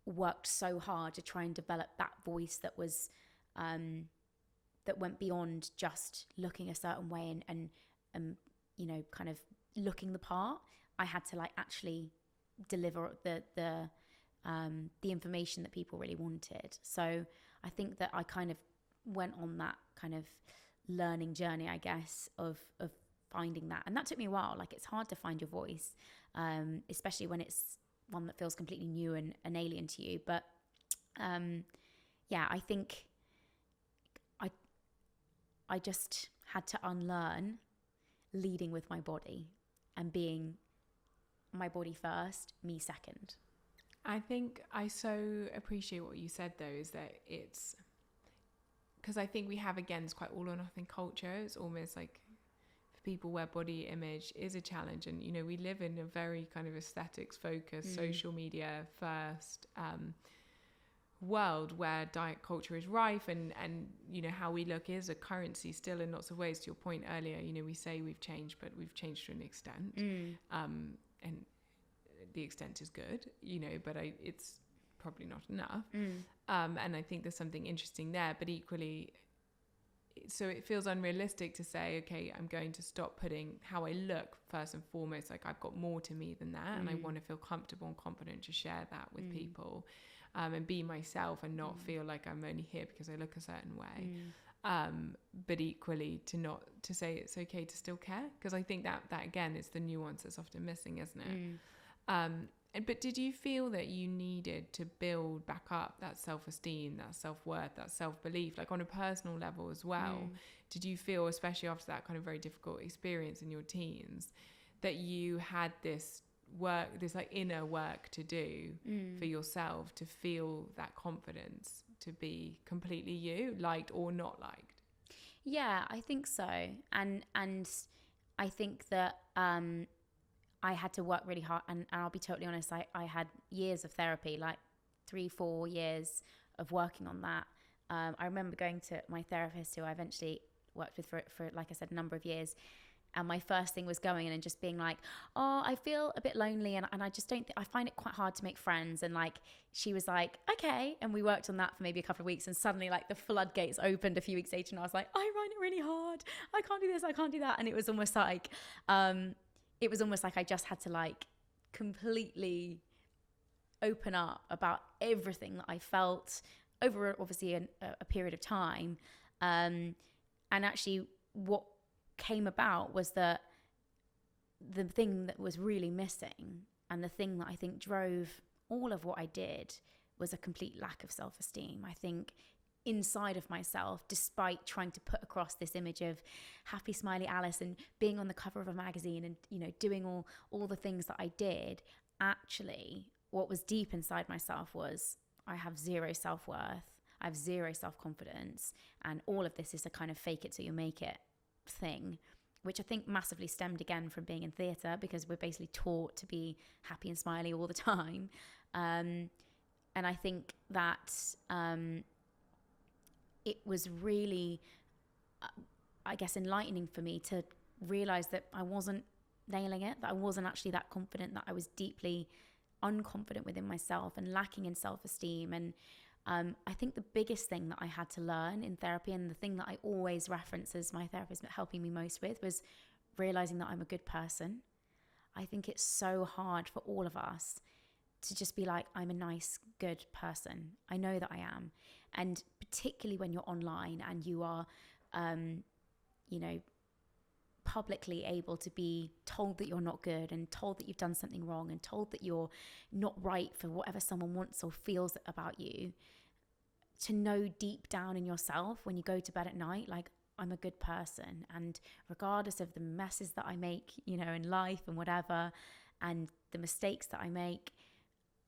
worked so hard to try and develop that voice that was that went beyond just looking a certain way and kind of looking the part. I had to actually deliver the information that people really wanted. So I think that I kind of went on that kind of learning journey, I guess, of finding that. And that took me a while. It's hard to find your voice, especially when it's one that feels completely new and alien to you. But I think I just had to unlearn leading with my body and being my body first, me second. I think I so appreciate what you said, though, is that it's because I think we have, again, it's quite all or nothing culture. It's almost for people where body image is a challenge. And, we live in a very kind of aesthetics focused, social media first world where diet culture is rife, and how we look is a currency still in lots of ways. To your point earlier, we say we've changed, but we've changed to an extent, and the extent is good, but it's probably not enough. And I think there's something interesting there, but equally, so it feels unrealistic to say, okay, I'm going to stop putting how I look first and foremost. Like, I've got more to me than that, and I want to feel comfortable and confident to share that with people, and be myself, and not feel like I'm only here because I look a certain way. But equally, to say it's okay to still care, because I think that again is the nuance that's often missing, isn't it? But did you feel that you needed to build back up that self-esteem, that self-worth, that self-belief, like on a personal level as well? Did you feel, especially after that kind of very difficult experience in your teens, that you had this work, this like inner work to do for yourself to feel that confidence to be completely you, liked or not liked? Yeah, I think so. And I think that I had to work really hard, and I'll be totally honest, I had years of therapy, like 3-4 years of working on that. I remember going to my therapist, who I eventually worked with for like I said, a number of years. And my first thing was going in and just being like, oh, I feel a bit lonely, and I just don't I find it quite hard to make friends. And like, she was like, okay. And we worked on that for maybe a couple of weeks, and suddenly like the floodgates opened a few weeks later, and I was like, I find it really hard. I can't do this, I can't do that. And it was almost like, I just had to like completely open up about everything that I felt over obviously a period of time. And actually what came about was that the thing that was really missing, and the thing that I think drove all of what I did, was a complete lack of self-esteem. I think inside of myself, despite trying to put across this image of happy smiley Alice and being on the cover of a magazine and, you know, doing all the things that I did, actually what was deep inside myself was, I have zero self-worth, I have zero self-confidence, and all of this is a kind of fake it till you make it thing, which I think massively stemmed again from being in theatre, because we're basically taught to be happy and smiley all the time. And I think that it was really, I guess, enlightening for me to realize that I wasn't nailing it, that I wasn't actually that confident, that I was deeply unconfident within myself and lacking in self-esteem. And I think the biggest thing that I had to learn in therapy, and the thing that I always reference as my therapist helping me most with, was realizing that I'm a good person. I think it's so hard for all of us to just be like, I'm a nice, good person. I know that I am. And particularly when you're online and you are, you know, publicly able to be told that you're not good, and told that you've done something wrong, and told that you're not right for whatever someone wants or feels about you, to know deep down in yourself when you go to bed at night, like, I'm a good person, and regardless of the messes that I make, you know, in life and whatever, and the mistakes that I make,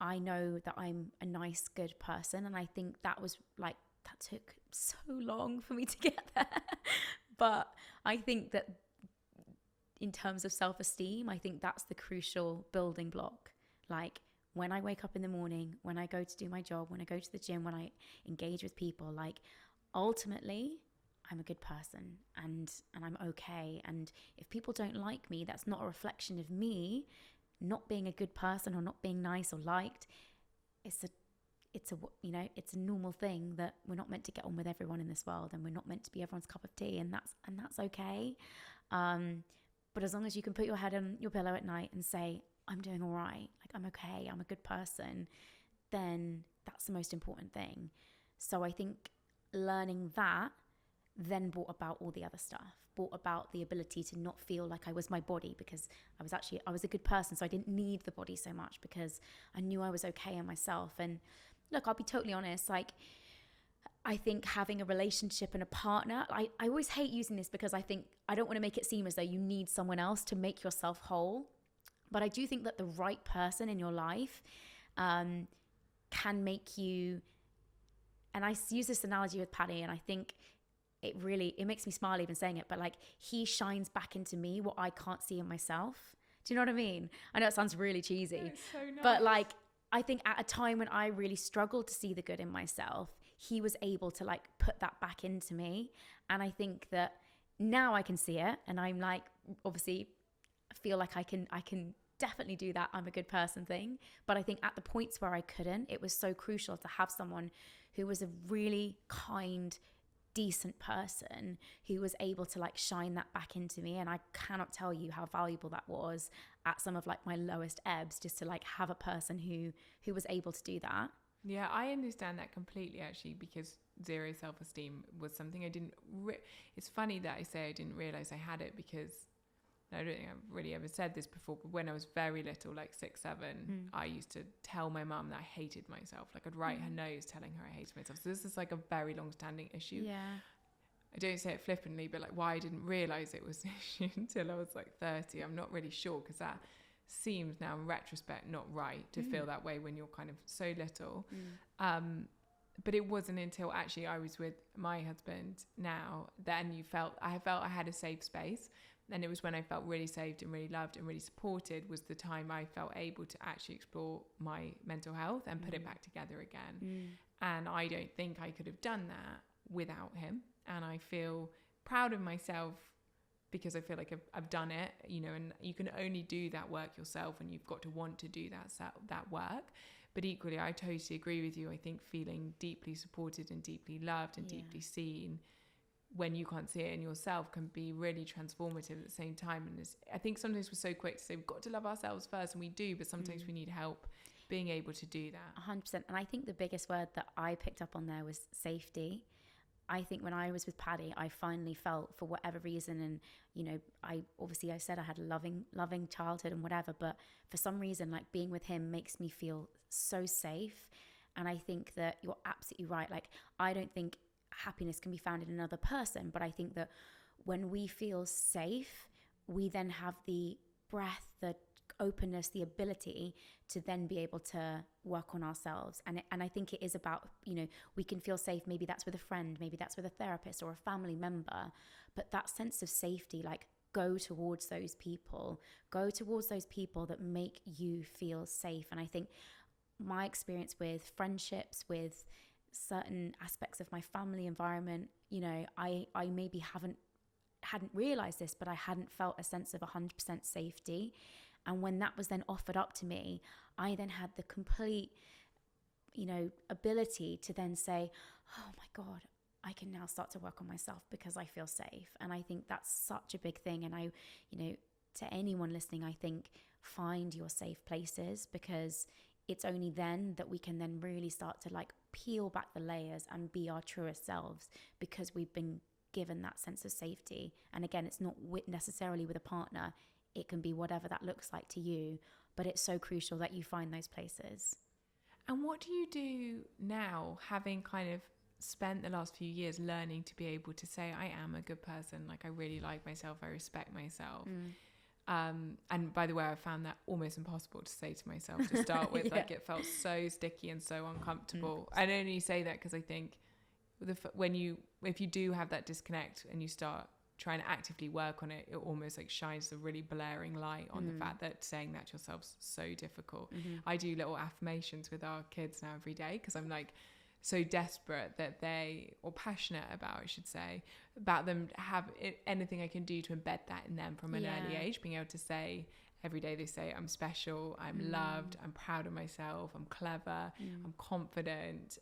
I know that I'm a nice, good person. And I think that was like, that took so long for me to get there. But I think that in terms of self-esteem, I think that's the crucial building block. Like, when I wake up in the morning, when I go to do my job, when I go to the gym, when I engage with people, like, ultimately, I'm a good person, and I'm okay. And if people don't like me, that's not a reflection of me not being a good person or not being nice or liked. It's a you know, it's a normal thing that we're not meant to get on with everyone in this world, and we're not meant to be everyone's cup of tea, and that's okay. But as long as you can put your head on your pillow at night and say, I'm doing all right, like, I'm okay, I'm a good person, then that's the most important thing. So I think learning that then brought about all the other stuff, brought about the ability to not feel like I was my body, because I was a good person, so I didn't need the body so much, because I knew I was okay in myself. And look, I'll be totally honest, like, I think having a relationship and a partner, I always hate using this, because I think I don't want to make it seem as though you need someone else to make yourself whole. But I do think that the right person in your life can make you, and I use this analogy with Paddy, and I think it makes me smile even saying it, but like, he shines back into me what I can't see in myself. Do you know what I mean? I know it sounds really cheesy, It's so nice. But like, I think at a time when I really struggled to see the good in myself, he was able to like put that back into me. And I think that now I can see it, and I'm like, obviously feel like I can definitely do that I'm a good person thing. But I think at the points where I couldn't, it was so crucial to have someone who was a really kind, decent person who was able to like shine that back into me. And I cannot tell you how valuable that was at some of like my lowest ebbs, just to like have a person who was able to do that. Yeah, I understand that completely, actually, because zero self-esteem was something I didn't it's funny that I say I didn't realize I had it, because I don't think I've really ever said this before, but when I was very little, like 6, 7, I used to tell my mum that I hated myself. Like I'd write her notes telling her I hated myself. So this is like a very long-standing issue. Yeah. I don't say it flippantly, but like why I didn't realize it was an issue until I was like 30, I'm not really sure, because that seems now in retrospect not right to feel that way when you're kind of so little. But it wasn't until actually I was with my husband now, then I felt I had a safe space. And it was when I felt really saved and really loved and really supported, was the time I felt able to actually explore my mental health and put it back together again. And I don't think I could have done that without him. And I feel proud of myself because I feel like I've done it, you know, and you can only do that work yourself, and you've got to want to do that work. But equally, I totally agree with you. I think feeling deeply supported and deeply loved and deeply seen when you can't see it in yourself can be really transformative at the same time. And I think sometimes we're so quick to say we've got to love ourselves first, and we do, but sometimes we need help being able to do that. 100%. And I think the biggest word that I picked up on there was safety. I think when I was with Paddy, I finally felt, for whatever reason, and you know, I said I had a loving childhood and whatever, but for some reason, like being with him makes me feel so safe. And I think that you're absolutely right. Like, I don't think happiness can be found in another person, but I think that when we feel safe, we then have the breath, the openness, the ability to then be able to work on ourselves. And I think it is about, you know, we can feel safe. Maybe that's with a friend, maybe that's with a therapist or a family member, but that sense of safety, like, go towards those people that make you feel safe. And I think my experience with friendships, with certain aspects of my family environment, you know, I maybe hadn't realized this, but I hadn't felt a sense of 100% safety. And when that was then offered up to me, I then had the complete, you know, ability to then say, oh my God, I can now start to work on myself because I feel safe. And I think that's such a big thing. And I, you know, to anyone listening, I think find your safe places, because it's only then that we can then really start to like peel back the layers and be our truest selves, because we've been given that sense of safety. And again, it's not necessarily with a partner. It can be whatever that looks like to you, but it's so crucial that you find those places. And what do you do now, having kind of spent the last few years learning to be able to say, I am a good person, like I really like myself, I respect myself. And by the way, I found that almost impossible to say to myself to start with. Like it felt so sticky and so uncomfortable. I only say that because I think if you do have that disconnect and you start trying to actively work on it, it almost like shines a really blaring light on the fact that saying that to yourself's so difficult. I do little affirmations with our kids now every day, because I'm like so desperate that or passionate about, I should say, about them have anything I can do to embed that in them from an early age, being able to say every day, they say, I'm special, I'm loved, I'm proud of myself, I'm clever, I'm confident,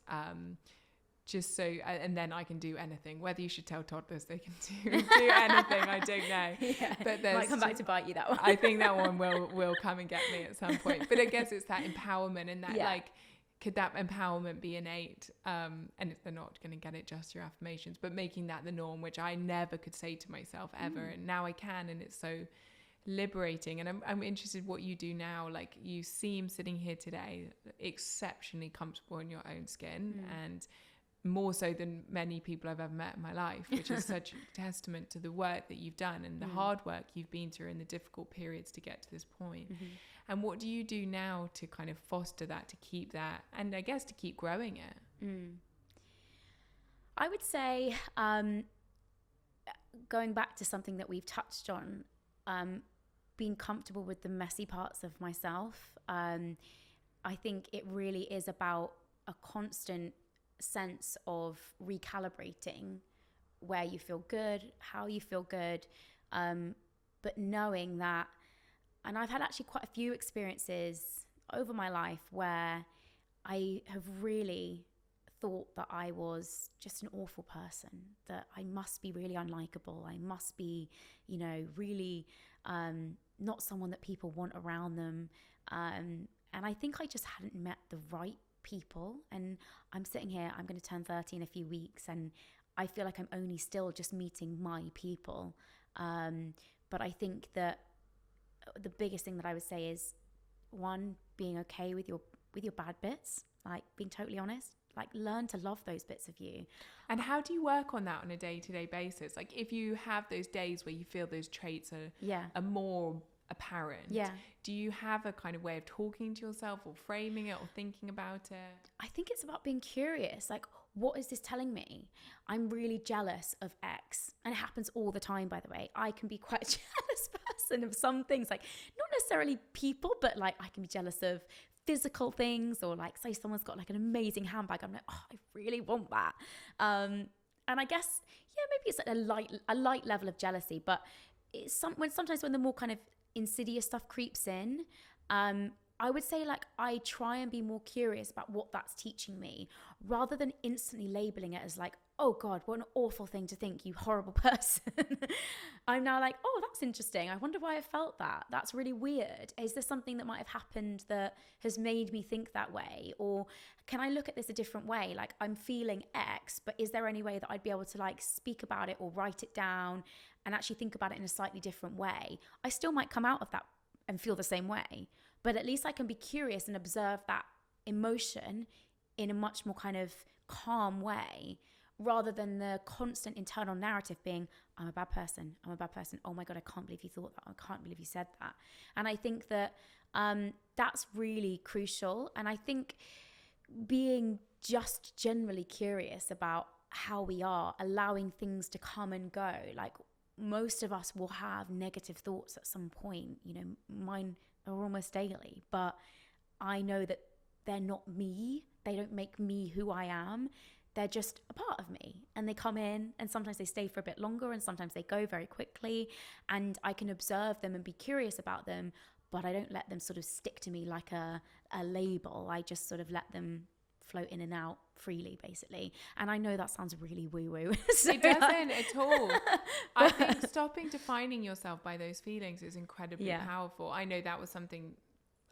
just so, and then I can do anything. Whether you should tell toddlers they can do anything, I don't know. But there's might come back to bite you, that one. I think that one will come and get me at some point. But I guess it's that empowerment, and that like, could that empowerment be innate? And they're not going to get it just through affirmations, but making that the norm, which I never could say to myself ever, and now I can, and it's so liberating. And I'm interested what you do now. Like, you seem, sitting here today, exceptionally comfortable in your own skin, and more so than many people I've ever met in my life, which is such a testament to the work that you've done and the hard work you've been through and the difficult periods to get to this point. And what do you do now to kind of foster that, to keep that, and I guess to keep growing it? I would say, going back to something that we've touched on, being comfortable with the messy parts of myself. I think it really is about a constant sense of recalibrating where you feel good, how you feel good, but knowing that And I've had actually quite a few experiences over my life where I have really thought that I was just an awful person, that I must be really unlikable. I must be, really not someone that people want around them. And I think I just hadn't met the right people. And I'm sitting here, I'm going to turn 30 in a few weeks, and I feel like I'm only still just meeting my people. But I think that the biggest thing that I would say is, one, being okay with your bad bits, like being totally honest, like learn to love those bits of you. And how do you work on that on a day-to-day basis? Like if you have those days where you feel those traits are more apparent, do you have a kind of way of talking to yourself or framing it or thinking about it? I think it's about being curious. Like, what is this telling me? I'm really jealous of X. And it happens all the time, by the way. I can be quite a jealous person of some things, like not necessarily people, but like I can be jealous of physical things, or like say someone's got like an amazing handbag. I'm like, oh, I really want that. And I guess, maybe it's at a light level of jealousy, but it's sometimes when the more kind of insidious stuff creeps in, I would say like I try and be more curious about what that's teaching me, rather than instantly labeling it as like, oh God, what an awful thing to think, you horrible person. I'm now like, oh, that's interesting. I wonder why I felt that. That's really weird. Is there something that might have happened that has made me think that way? Or can I look at this a different way? Like, I'm feeling X, but is there any way that I'd be able to like speak about it or write it down and actually think about it in a slightly different way? I still might come out of that and feel the same way, but at least I can be curious and observe that emotion in a much more kind of calm way, rather than the constant internal narrative being, I'm a bad person. Oh my God, I can't believe you thought that. I can't believe you said that. And I think that that's really crucial. And I think being just generally curious about how we are, allowing things to come and go. Like, most of us will have negative thoughts at some point. Mine are almost daily, but I know that they're not me. They don't make me who I am. They're just a part of me, and they come in, and sometimes they stay for a bit longer, and sometimes they go very quickly, and I can observe them and be curious about them, but I don't let them sort of stick to me like a label. I just sort of let them float in and out freely, basically. And I know that sounds really woo-woo. So it doesn't at all. I think stopping defining yourself by those feelings is incredibly powerful. I know that was something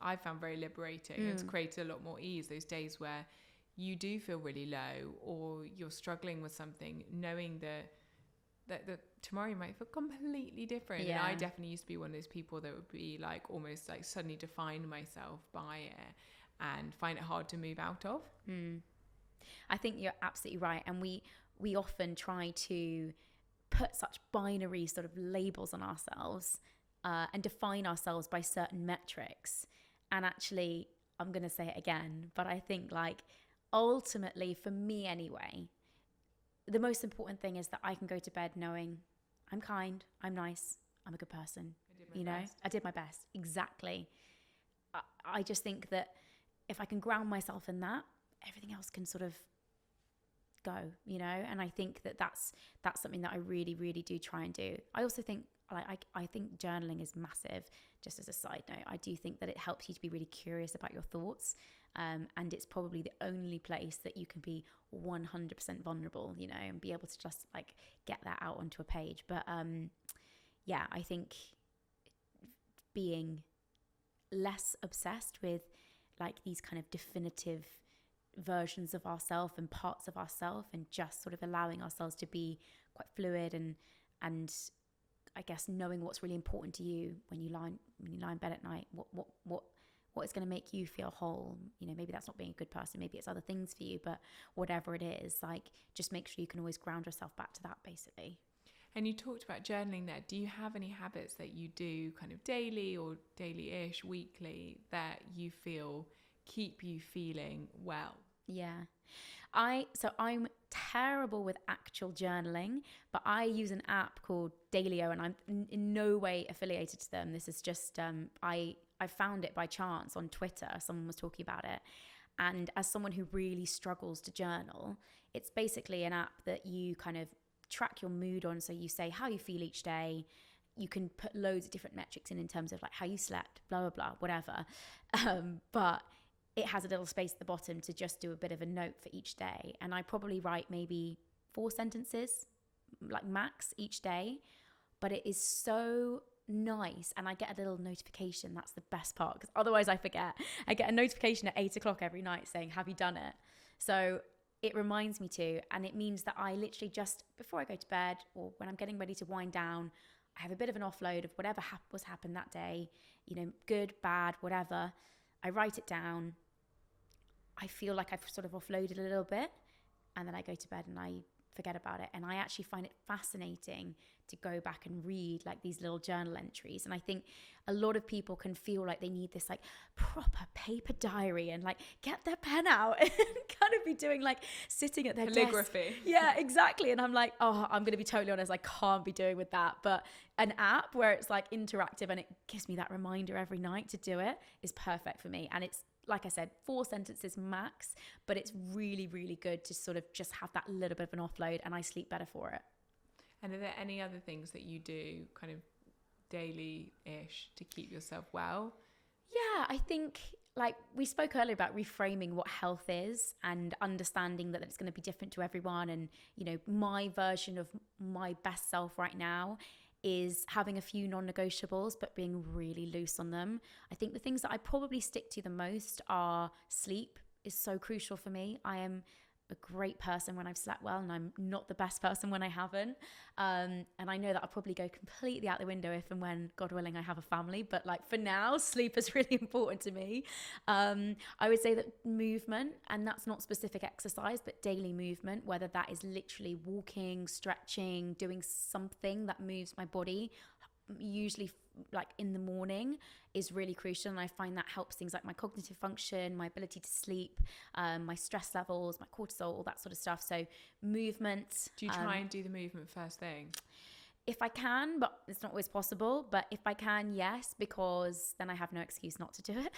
I found very liberating. It's created a lot more ease, those days where you do feel really low, or you're struggling with something, knowing that tomorrow you might feel completely different. And I definitely used to be one of those people that would be like almost like suddenly define myself by it and find it hard to move out of. I think you're absolutely right. And we often try to put such binary sort of labels on ourselves and define ourselves by certain metrics. And actually, I'm going to say it again, but I think like ultimately, for me anyway, the most important thing is that I can go to bed knowing I'm kind, I'm nice, I'm a good person. I did my best. Exactly. I just think that if I can ground myself in that, everything else can sort of go, and I think that that's something that I really, really do try and do. I also think I think journaling is massive. Just as a side note, I do think that it helps you to be really curious about your thoughts, and it's probably the only place that you can be 100% vulnerable, and be able to just like get that out onto a page. But I think being less obsessed with like these kind of definitive versions of ourselves and parts of ourselves, and just sort of allowing ourselves to be quite fluid and I guess knowing what's really important to you when you lie in bed at night, what is going to make you feel whole. Maybe that's not being a good person, maybe it's other things for you, but whatever it is, like just make sure you can always ground yourself back to that, basically. And you talked about journaling there. Do you have any habits that you do kind of daily or daily-ish, weekly, that you feel keep you feeling well? Yeah. I'm terrible with actual journaling, but I use an app called Dailyo, and I'm in no way affiliated to them. This is just, I found it by chance on Twitter. Someone was talking about it. And as someone who really struggles to journal, it's basically an app that you kind of track your mood on. So you say how you feel each day, you can put loads of different metrics in terms of like how you slept, blah, blah, blah, whatever. But it has a little space at the bottom to just do a bit of a note for each day. And I probably write maybe 4 sentences, like max each day. But it is so nice. And I get a little notification. That's the best part, because otherwise I forget. I get a notification at 8 o'clock every night saying, have you done it? So it reminds me to, and it means that I literally just, before I go to bed or when I'm getting ready to wind down, I have a bit of an offload of whatever was happened that day, you know, good, bad, whatever. I write it down. I feel like I've sort of offloaded a little bit, and then I go to bed and I forget about it. And I actually find it fascinating to go back and read like these little journal entries. And I think a lot of people can feel like they need this like proper paper diary and like get their pen out and kind of be doing like sitting at their calligraphy. desk. Yeah, exactly. And I'm like, oh, I'm going to be totally honest, I can't be doing with that. But an app where it's like interactive and it gives me that reminder every night to do it is perfect for me. And it's, like I said, 4 sentences max, but it's really, really good to sort of just have that little bit of an offload, and I sleep better for it. And are there any other things that you do kind of daily-ish to keep yourself well? Yeah, I think like we spoke earlier about reframing what health is and understanding that it's going to be different to everyone. And, you know, my version of my best self right now is having a few non-negotiables, but being really loose on them. I think the things that I probably stick to the most are sleep is so crucial for me. I am a great person when I've slept well, and I'm not the best person when I haven't. And I know that I'll probably go completely out the window if and when, God willing, I have a family. But like for now, sleep is really important to me. I would say that movement, and that's not specific exercise, but daily movement, whether that is literally walking, stretching, doing something that moves my body, usually like in the morning, is really crucial. And I find that helps things like my cognitive function, my ability to sleep, my stress levels, my cortisol, all that sort of stuff. So movement. Do you try and do the movement first thing? If I can, but it's not always possible. But if I can, yes, because then I have no excuse not to do it,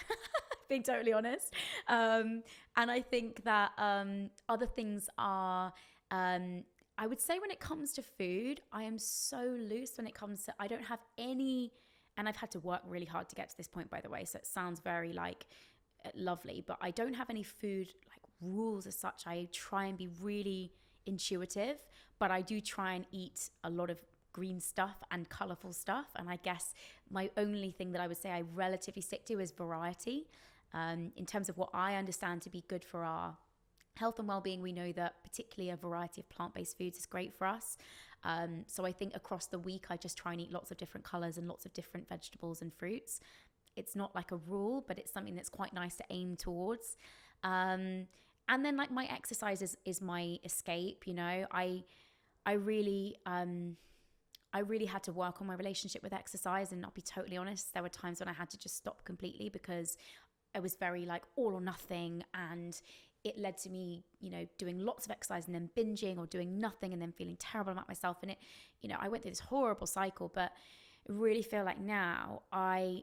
being totally honest. And I think that other things are, I would say when it comes to food, I am so loose when it comes to, I don't have any, and I've had to work really hard to get to this point, by the way, so it sounds very like lovely, but I don't have any food like rules as such. I try and be really intuitive, but I do try and eat a lot of green stuff and colorful stuff. And I guess my only thing that I would say I relatively stick to is variety. In terms of what I understand to be good for our health and well-being, we know that particularly a variety of plant-based foods is great for us. So I think across the week, I just try and eat lots of different colors and lots of different vegetables and fruits. It's not like a rule, but it's something that's quite nice to aim towards. And then like my exercise is my escape. You know, I really had to work on my relationship with exercise, and I'll be totally honest, there were times when I had to just stop completely because I was very like all or nothing, and it led to me, you know, doing lots of exercise and then binging, or doing nothing and then feeling terrible about myself. And it, you know, I went through this horrible cycle, but I really feel like now I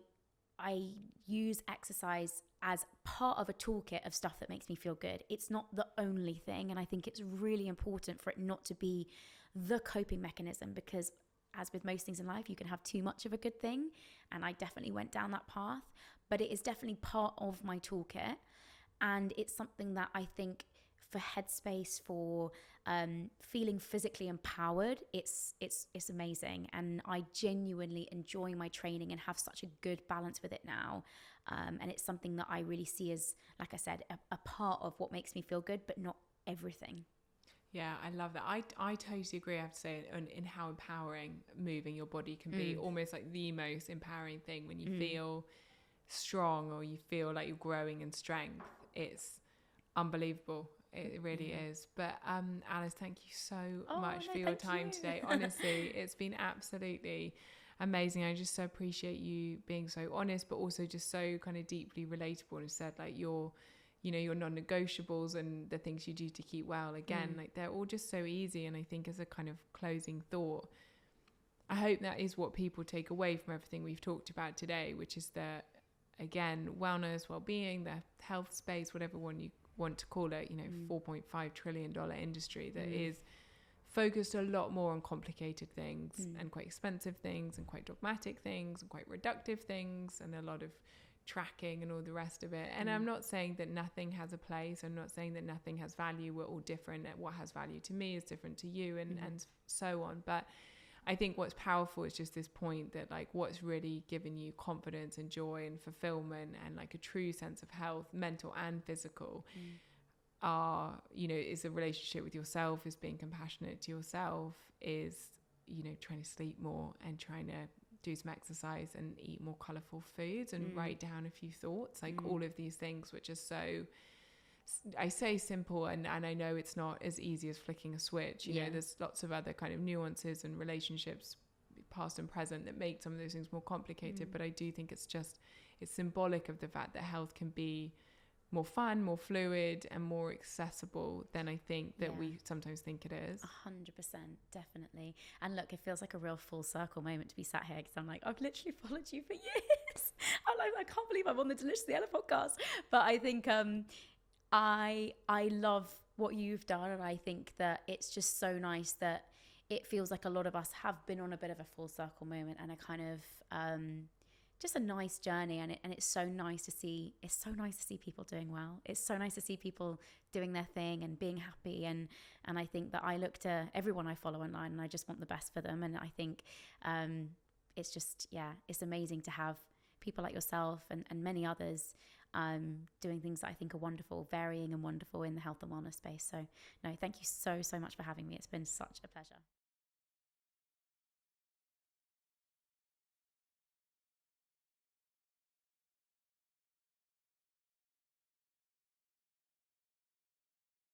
use exercise as part of a toolkit of stuff that makes me feel good. It's not the only thing. And I think it's really important for it not to be the coping mechanism, because as with most things in life, you can have too much of a good thing. And I definitely went down that path, but it is definitely part of my toolkit. And it's something that I think for headspace, for feeling physically empowered, it's amazing. And I genuinely enjoy my training and have such a good balance with it now. And it's something that I really see as, like I said, a part of what makes me feel good, but not everything. Yeah, I love that. I totally agree, I have to say, in how empowering moving your body can be. Almost like the most empowering thing when you feel strong, or you feel like you're growing in strength. It's unbelievable. It really is. But Alice, thank you so much for your time today. Honestly, it's been absolutely amazing. I just so appreciate you being so honest, but also just so kind of deeply relatable, and said like your non-negotiables and the things you do to keep well. Again, like they're all just so easy. And I think as a kind of closing thought, I hope that is what people take away from everything we've talked about today, which is that, again, wellness, well-being, the health space, whatever one you want to call it, $4.5 trillion industry that is focused a lot more on complicated things and quite expensive things and quite dogmatic things and quite reductive things and a lot of tracking and all the rest of it. And I'm not saying that nothing has a place. I'm not saying that nothing has value. We're all different. What has value to me is different to you, and so on. But I think what's powerful is just this point that like what's really given you confidence and joy and fulfillment and like a true sense of health, mental and physical, are, you know, is a relationship with yourself, is being compassionate to yourself, is, you know, trying to sleep more and trying to do some exercise and eat more colorful foods and write down a few thoughts, like all of these things, which are so, I say simple, and I know it's not as easy as flicking a switch, you know, there's lots of other kind of nuances and relationships, past and present, that make some of those things more complicated. But I do think it's symbolic of the fact that health can be more fun, more fluid, and more accessible than I think that we sometimes think it is. 100%, definitely. And look, it feels like a real full circle moment to be sat here, because I'm like, I've literally followed you for years. I'm like, I can't believe I'm on the Deliciously Ella podcast. But I think I love what you've done, and I think that it's just so nice that it feels like a lot of us have been on a bit of a full circle moment and a kind of just a nice journey, and it's so nice to see. It's so nice to see people doing well. It's so nice to see people doing their thing and being happy, and I think that I look to everyone I follow online and I just want the best for them. And I think it's just, it's amazing to have people like yourself and many others doing things that I think are wonderful, varying and wonderful in the health and wellness space. So no, thank you so much for having me. It's been such a pleasure.